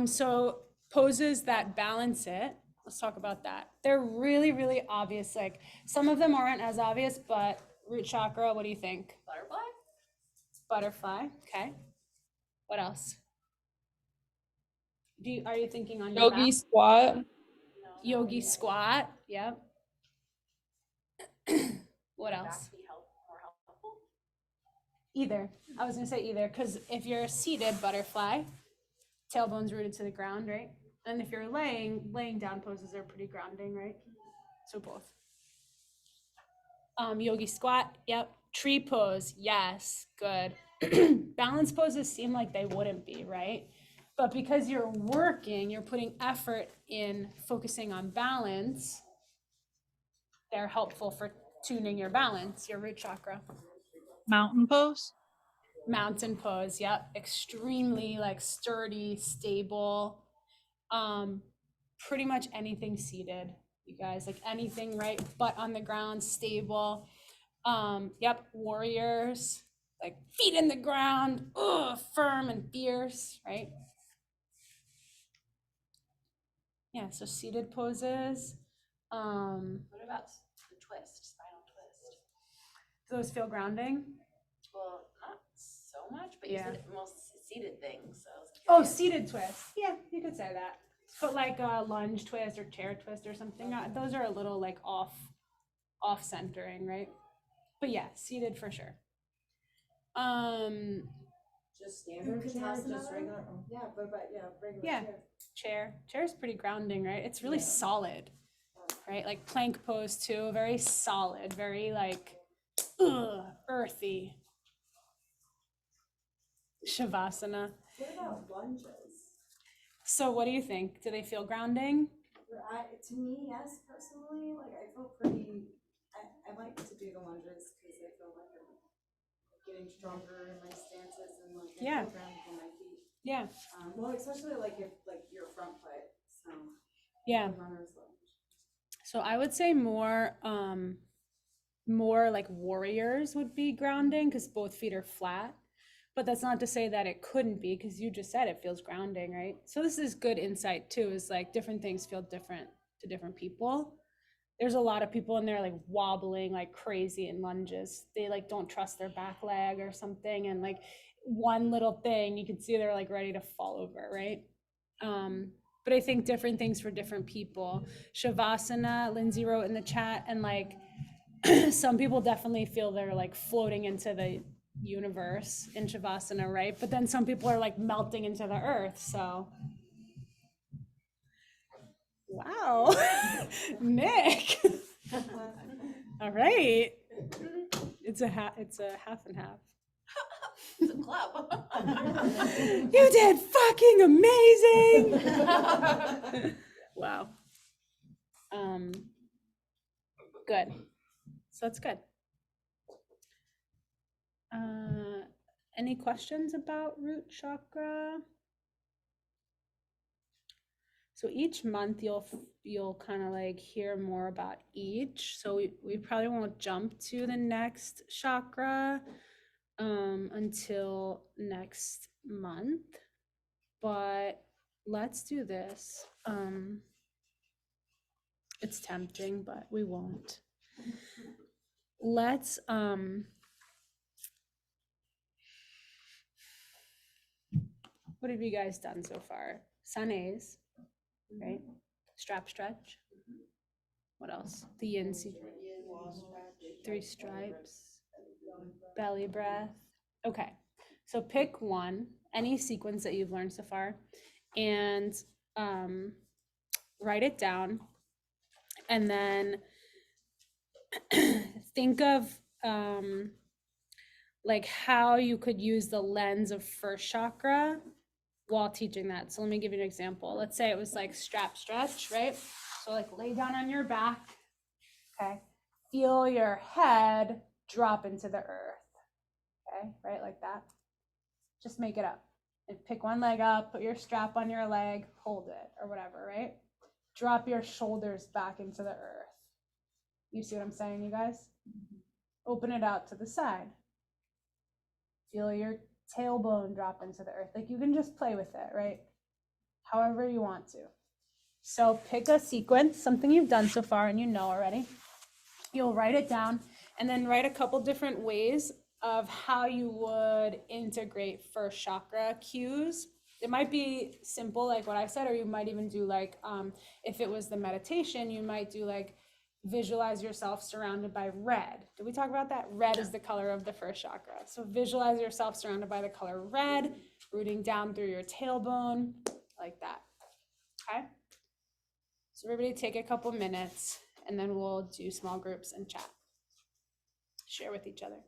So poses that balance it. Let's talk about that. They're really, really obvious. Like some of them aren't as obvious, but root chakra, what do you think? Butterfly. Okay. What else? Are you thinking on your Yogi map? squat. Yogi squat. Yep. What else? Either. I was gonna say either, because if you're a seated butterfly, tailbone's rooted to the ground, right? And if you're laying down poses are pretty grounding, right? So both. Yogi squat, yep. Tree pose, yes, good. Balance poses seem like they wouldn't be, right? But because you're working, you're putting effort in focusing on balance, they're helpful for tuning your balance, your root chakra. Mountain pose. Mountain pose, yep. Extremely like sturdy, stable. Pretty much anything seated, you guys, like anything, right? Butt on the ground, stable. Yep, warriors, like feet in the ground, firm and fierce, right? Yeah, so seated poses. What about the twist, spinal twist? Those feel grounding? Well, not so much, but Yeah. you said most seated things, so. Oh, seated twist. Yeah, you could say that. But like a lunge twist or chair twist or something, those are a little like off centering, right? But yeah, seated for sure. Just standard chair, just regular. Yeah, but regular Yeah, chair. chair's pretty grounding, right? It's really solid, right? Like plank pose too, very solid, very like earthy. Shavasana. What about lunges? So what do you think? Do they feel grounding? To me, yes, personally, like I feel pretty, I like to do the lunges because I feel like I'm getting stronger in my stances and like I Yeah. feel grounded in my feet. Yeah. Well, especially like if like your front foot, so. Yeah. Runner's lunge. So I would say more like warriors would be grounding because both feet are flat. But that's not to say that it couldn't be, because you just said it feels grounding, right? So this is good insight too, is like different things feel different to different people. There's a lot of people in there like wobbling like crazy in lunges. They like don't trust their back leg or something. And like one little thing, you can see they're like ready to fall over, right? But I think different things for different people. Shavasana, Lindsay wrote in the chat, and like some people definitely feel they're like floating into the universe in Shavasana, right? But then some people are like melting into the earth, so. Wow, Nick. All right. It's a half and half. It's a club. You did fucking amazing. Wow. Good. So that's good. Any questions about root chakra? So each month you'll kind of like hear more about each. So we probably won't jump to the next chakra until next month, but let's do this. It's tempting, but we won't. Let's What have you guys done so far? Sun A's, right? Strap stretch. What else? The yin three stripes, belly breath. Okay, so pick one, any sequence that you've learned so far, and write it down, and then think of like how you could use the lens of first chakra while teaching that. So let me give you an example. Let's say it was like strap stretch, right? So like lay down on your back, okay? Feel your head drop into the earth, okay? Right, like that. Just make it up. And pick one leg up, put your strap on your leg, hold it, or whatever, right? Drop your shoulders back into the earth. You see what I'm saying, you guys? Open it out to the side. Feel your tailbone drop into the earth. Like you can just play with it, right? However you want to. So pick a sequence, something you've done so far and you know already. You'll write it down and then write a couple different ways of how you would integrate first chakra cues. It might be simple, like what I said, or you might even do like, if it was the meditation, you might do like, visualize yourself surrounded by red. Did we talk about that? Red is the color of the first chakra. So visualize yourself surrounded by the color red, rooting down through your tailbone, like that. Okay? So everybody take a couple minutes and then we'll do small groups and chat. Share with each other.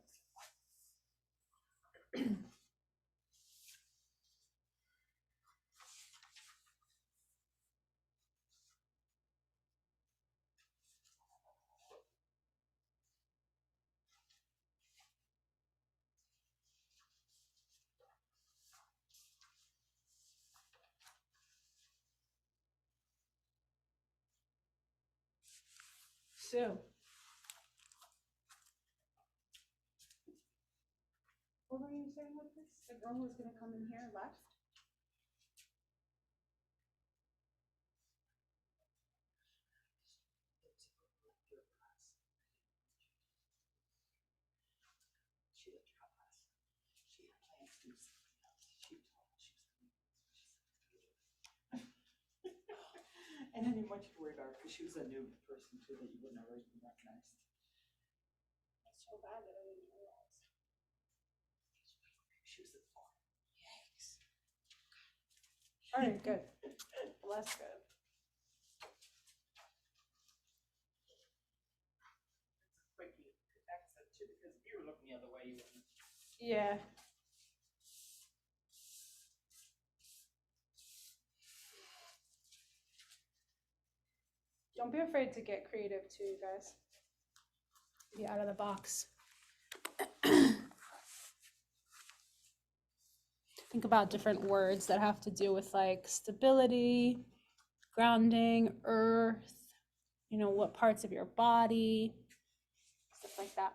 Sue. What were you saying with this? The girl who was going to come in here left? And I didn't want you to worry about her because she was a new person too that you wouldn't have even recognized. That's so bad that I didn't realize. She was at the farm. Yikes. All right, good. Well, that's good. Quick accent too because if you were looking the other way, you wouldn't. Yeah. Don't be afraid to get creative too, you guys. Be out of the box. Think about different words that have to do with like stability, grounding, earth, you know, what parts of your body, stuff like that.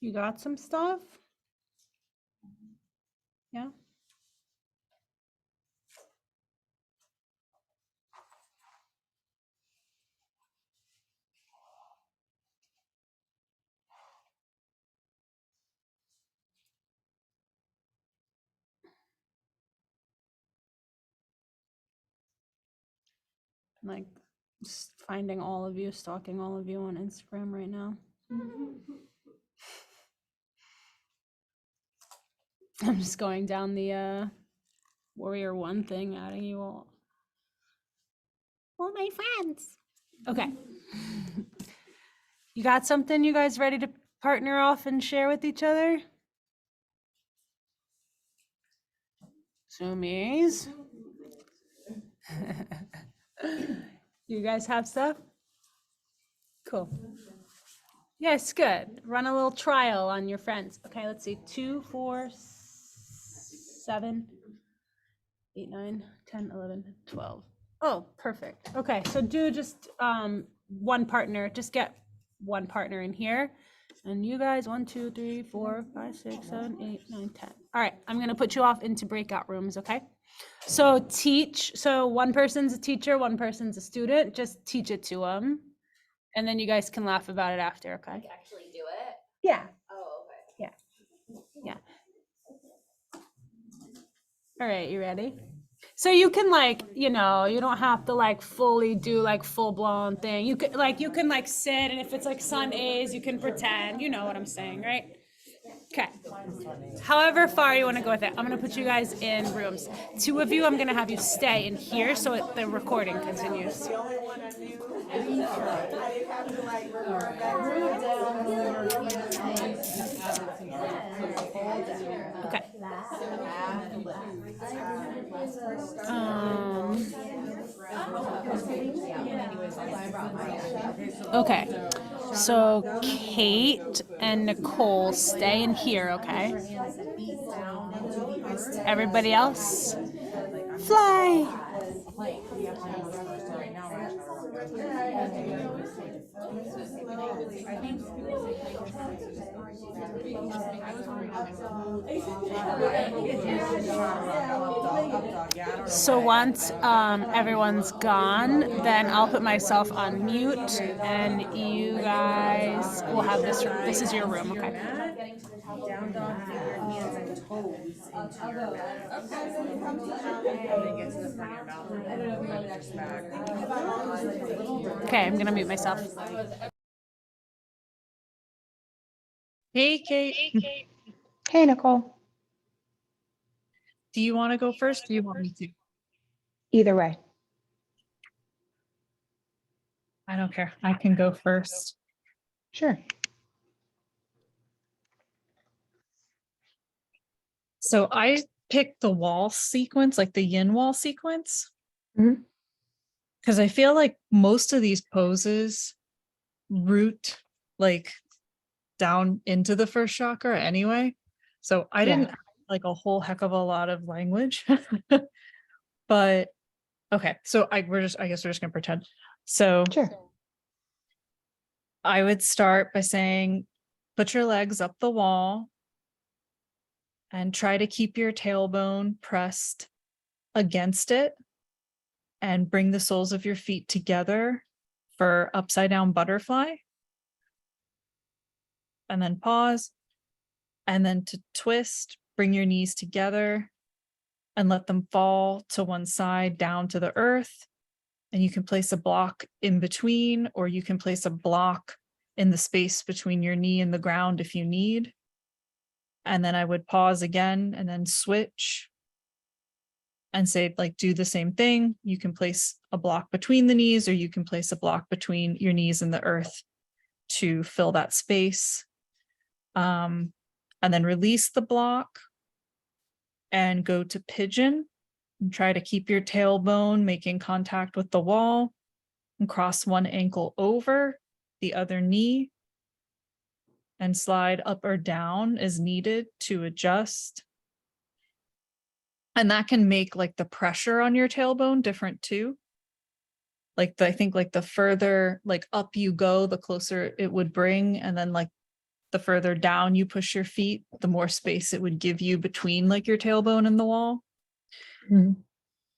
You got some stuff? Yeah. Like finding all of you, stalking all of you on Instagram right now. I'm just going down the Warrior One thing, adding you all my friends. Okay. You got something? You guys ready to partner off and share with each other? Zoomies. You guys have stuff? Cool. Yes, good. Run a little trial on your friends. Okay, let's see. 2, 4, 7, 8, 9, 10, 11, 12. Oh, perfect. Okay, so do just one partner. Just get one partner in here. And you guys, 1, 2, 3, 4, 5, 6, 7, 8, 9, 10. All right, I'm gonna put you off into breakout rooms, okay? So teach, so one person's a teacher, one person's a student, just teach it to them. And then you guys can laugh about it after, okay? Like actually do it? Yeah. Oh, okay. Yeah. All right, you ready? So you can like, you know, you don't have to like fully do like full blown thing. You can like sit, and if it's like sun A's, you can pretend, you know what I'm saying, right? Okay. However far you want to go with it. I'm going to put you guys in rooms. 2 of you, I'm going to have you stay in here so the recording continues. Okay. Okay. So Kate and Nicole stay in here, okay? Everybody else, fly. So once everyone's gone, then I'll put myself on mute, and you guys will have this room. This is your room, okay? Down dog, finger, hands and toes into your mouth. And then get to the front of your mouth and push back. Okay, I'm gonna mute myself. Hey, Kate. Hey, Nicole. Do you want to go first? Or do you want me to? Either way. I don't care. I can go first. Sure. So I picked the wall sequence, like the yin wall sequence. Mhm. Because I feel like most of these poses root like down into the first chakra anyway. So I didn't have like a whole heck of a lot of language. But okay, so I guess we're just gonna pretend. So sure. I would start by saying, put your legs up the wall and try to keep your tailbone pressed against it and bring the soles of your feet together for upside down butterfly. And then pause. And then to twist, bring your knees together and let them fall to one side down to the earth. And you can place a block in between, or you can place a block in the space between your knee and the ground if you need. And then I would pause again and then switch and say, like, do the same thing. You can place a block between the knees, or you can place a block between your knees and the earth to fill that space. And then release the block and go to pigeon and try to keep your tailbone making contact with the wall and cross one ankle over the other knee and slide up or down as needed to adjust. And that can make like the pressure on your tailbone different too. Like I think like the further like up you go, the closer it would bring. And then like the further down you push your feet, the more space it would give you between like your tailbone and the wall.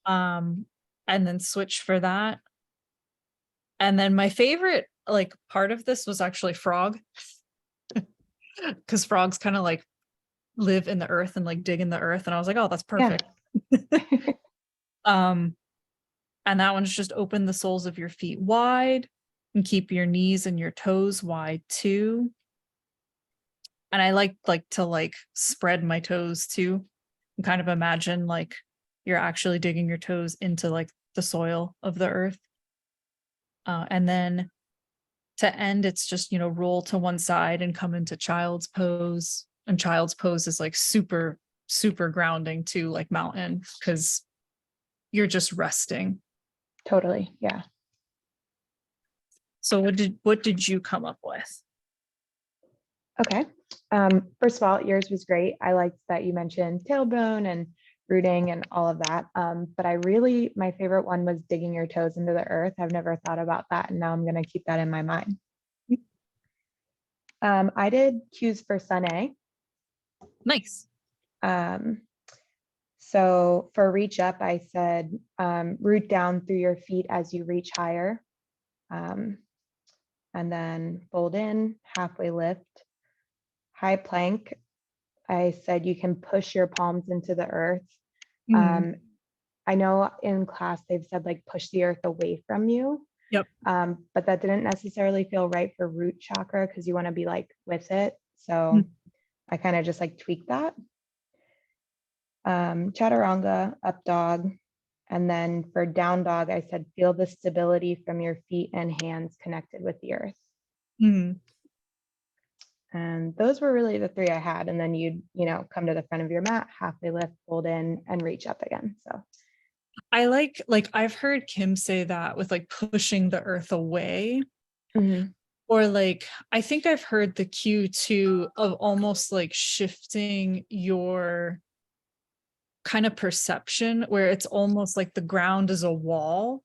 And then switch for that. And then my favorite like part of this was actually frog, because frogs kind of like live in the earth and like dig in the earth, and I was like, oh, that's perfect. And that one's just open the soles of your feet wide and keep your knees and your toes wide too. And I like to like spread my toes too, and kind of imagine like you're actually digging your toes into like the soil of the earth. And then to end, it's just, you know, roll to one side and come into child's pose. And child's pose is like super, super grounding to like mountain, because you're just resting. Totally. Yeah. So what did you come up with? Okay. First of all, yours was great. I liked that you mentioned tailbone and rooting and all of that. But my favorite one was digging your toes into the earth. I've never thought about that, and now I'm going to keep that in my mind. I did cues for Sun A. Nice. So for reach up, I said root down through your feet as you reach higher. And then fold in, halfway lift. High plank, I said you can push your palms into the earth. I know in class they've said like push the earth away from you. Yep. But that didn't necessarily feel right for root chakra, because you want to be like with it. So I kind of just like tweaked that. Chaturanga, up dog. And then for down dog, I said feel the stability from your feet and hands connected with the earth. And those were really the three I had. And then you'd, come to the front of your mat, halfway lift, fold in, and reach up again. So I like I've heard Kim say that with like pushing the earth away. Or like, I think I've heard the cue too of almost like shifting your kind of perception, where it's almost like the ground is a wall.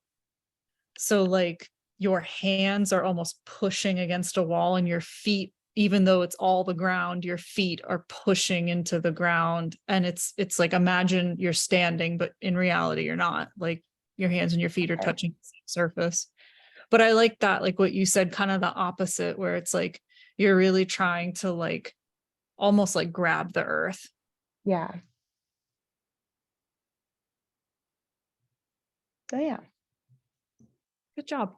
So like your hands are almost pushing against a wall, and your feet, even though it's all the ground, your feet are pushing into the ground. And it's like, imagine you're standing, but in reality, you're not. Like your hands and your feet are touching the same surface. But I like that, like what you said, kind of the opposite, where it's like you're really trying to like almost like grab the earth. Yeah. So yeah. Good job.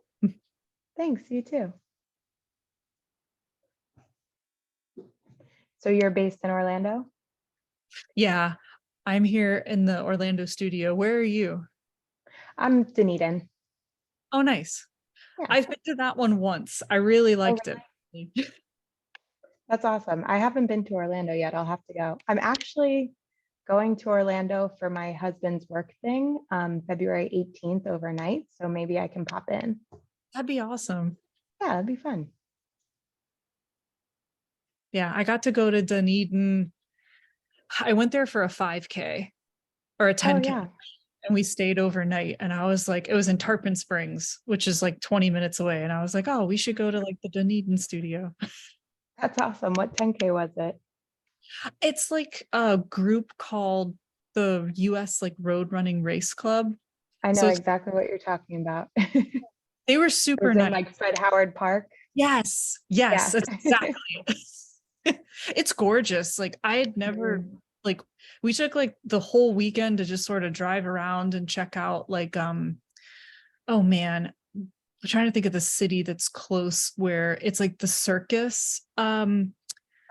Thanks, you too. So you're based in Orlando? Yeah, I'm here in the Orlando studio. Where are you? I'm Dunedin. Oh, nice. Yeah. I've been to that one once. I really liked it. That's awesome. I haven't been to Orlando yet. I'll have to go. I'm actually going to Orlando for my husband's work thing, February 18th overnight. So maybe I can pop in. That'd be awesome. Yeah, that'd be fun. Yeah, I got to go to Dunedin. I went there for a 5K or a 10K. Yeah. And we stayed overnight, and I was like, it was in Tarpon Springs, which is like 20 minutes away. And I was like, oh, we should go to like the Dunedin studio. That's awesome. What 10K was it? It's like a group called the US like Road Running Race Club. I know So exactly what you're talking about. they were super Was it nice. like Fred Howard Park? Yes, Yeah. that's exactly it. It's gorgeous. Like I had never like, we took like the whole weekend to just sort of drive around and check out like oh man, I'm trying to think of the city that's close where it's like the circus.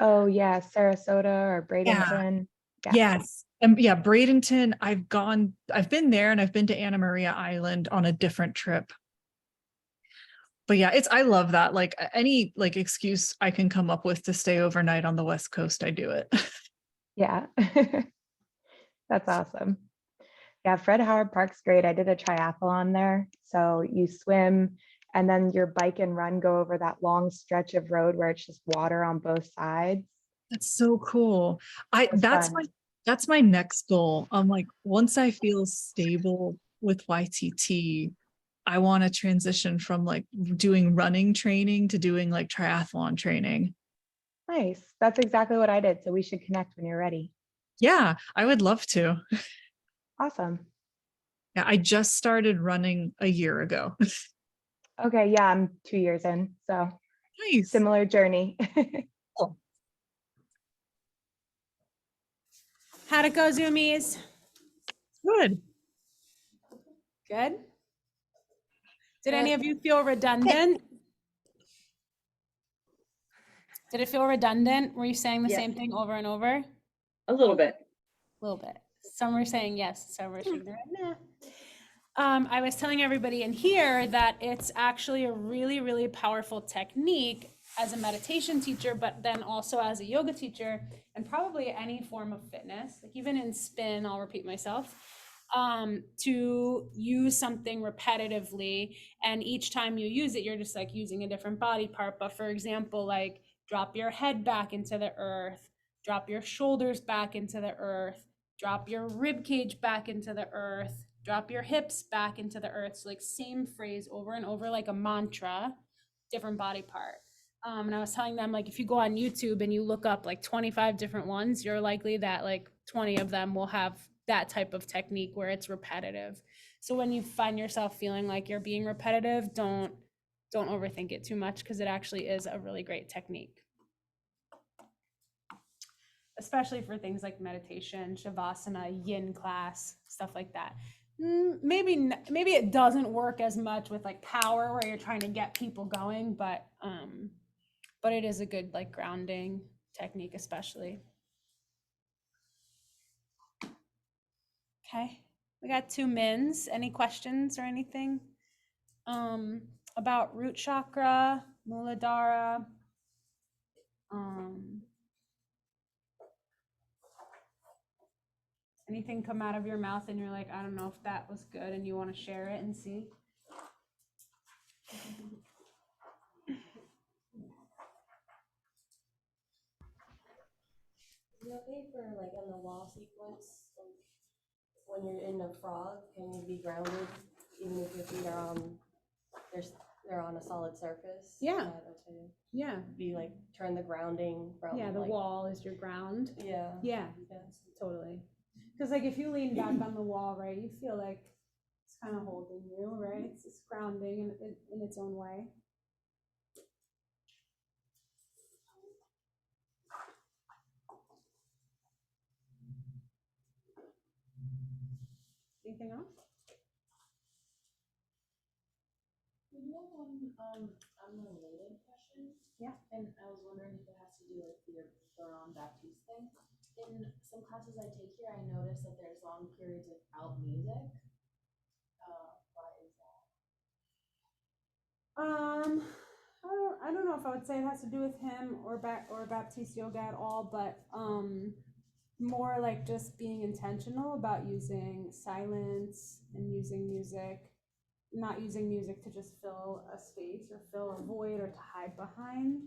Oh yeah, Sarasota or Bradenton. Yeah. Yes. Yeah, Bradenton. I've been there, and I've been to Anna Maria Island on a different trip. But yeah, I love that. Like any like excuse I can come up with to stay overnight on the West Coast, I do it. Yeah. That's awesome. Yeah, Fred Howard Park's great. I did a triathlon there. So you swim, and then your bike and run go over that long stretch of road where it's just water on both sides. That's so cool. That's fun. that's my next goal. I'm like, once I feel stable with YTT, I want to transition from like doing running training to doing like triathlon training. Nice. That's exactly what I did. So we should connect when you're ready. Yeah, I would love to. Awesome. Yeah, I just started running a year ago. Okay. Yeah, I'm 2 years in. So Nice. similar journey. Cool. How'd it go, Zoomies? Good. Good? Did any of you feel redundant? Did it feel redundant? Were you saying the Yeah. same thing over and over? A little bit. A little bit. Some were saying yes, some were saying nah. I was telling everybody in here that it's actually a really, really powerful technique as a meditation teacher, but then also as a yoga teacher, and probably any form of fitness, like even in spin, I'll repeat myself, to use something repetitively. And each time you use it, you're just like using a different body part. But for example, like drop your head back into the earth, drop your shoulders back into the earth, drop your rib cage back into the earth, drop your hips back into the earth. So like same phrase over and over, like a mantra, different body part. And I was telling them, like, if you go on YouTube and you look up like 25 different ones, you're likely that like 20 of them will have that type of technique where it's repetitive. So when you find yourself feeling like you're being repetitive, don't overthink it too much, because it actually is a really great technique. Especially for things like meditation, shavasana, yin class, stuff like that. Maybe it doesn't work as much with like power where you're trying to get people going, but it is a good like grounding technique, especially. Okay, we got 2 mins. Any questions or anything about root chakra, Muladhara? Anything come out of your mouth and you're like, I don't know if that was good, and you want to share it and see? Is it okay for like in the wall sequence, when you're in a frog, can you be grounded even if your feet are on they're on a solid surface? Yeah. Is that okay? Yeah. Be like turn the grounding from Yeah, the like, wall is your ground. Yeah. Yeah, totally. Because like if you lean back on the wall, right, you feel like it's kind of holding you, right? It's grounding in its own way. Anything else? We have one unrelated question. Yeah. And I was wondering if it has to do with your Fleuron Baptiste thing. In some classes I take here, I notice that there's long periods without music. Why is that? I don't know if I would say it has to do with him or Baptiste yoga at all, but more like just being intentional about using silence and using music, not using music to just fill a space or fill a void or to hide behind.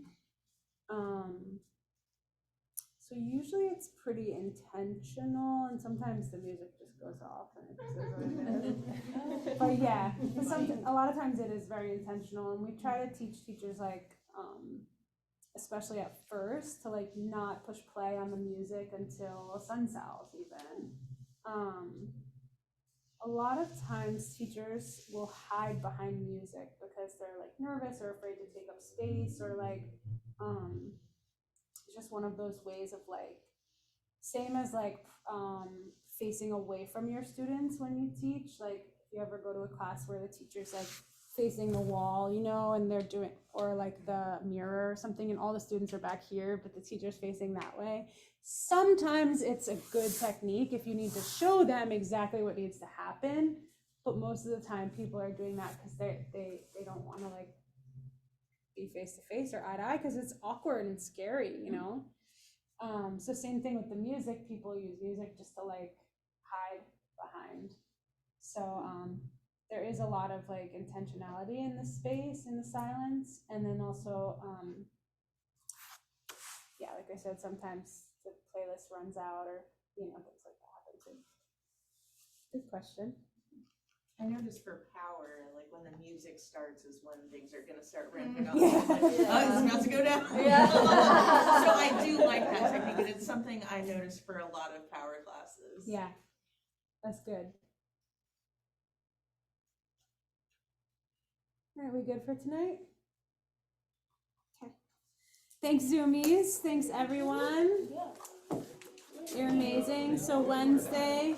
So usually it's pretty intentional, and sometimes the music just goes off and it just is what it is. But yeah, a lot of times it is very intentional, and we try to teach teachers like, especially at first, to like not push play on the music until sun cells even. A lot of times teachers will hide behind music because they're like nervous or afraid to take up space, or like it's just one of those ways of like, same as like facing away from your students when you teach. Like if you ever go to a class where the teacher's like facing the wall, you know, and they're doing, or like the mirror or something, and all the students are back here, but the teacher's facing that way. Sometimes it's a good technique if you need to show them exactly what needs to happen, but most of the time people are doing that because they don't want to like be face to face or eye to eye because it's awkward and scary, you know. So same thing with the music. People use music just to like hide behind. So there is a lot of like intentionality in the space, in the silence, and then also yeah, like I said, sometimes the playlist runs out, or you know, things like that happen too. Good question. I noticed for power, like when the music starts is when things are gonna start ramping up. Yeah. Like, oh, it's about to go down. Yeah. So I something I noticed for a lot of power classes. Yeah, that's good. All right, we good for tonight? Okay. Thanks, Zoomies. Thanks, everyone. You're amazing. So Wednesday,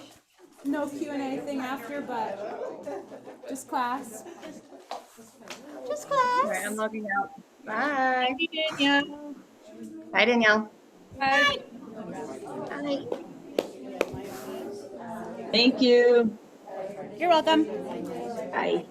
no Q&A thing after, but just class. Just class. All right, I'm logging out. Bye. Bye, Danielle. Bye. Bye. Thank you. You're welcome. Bye.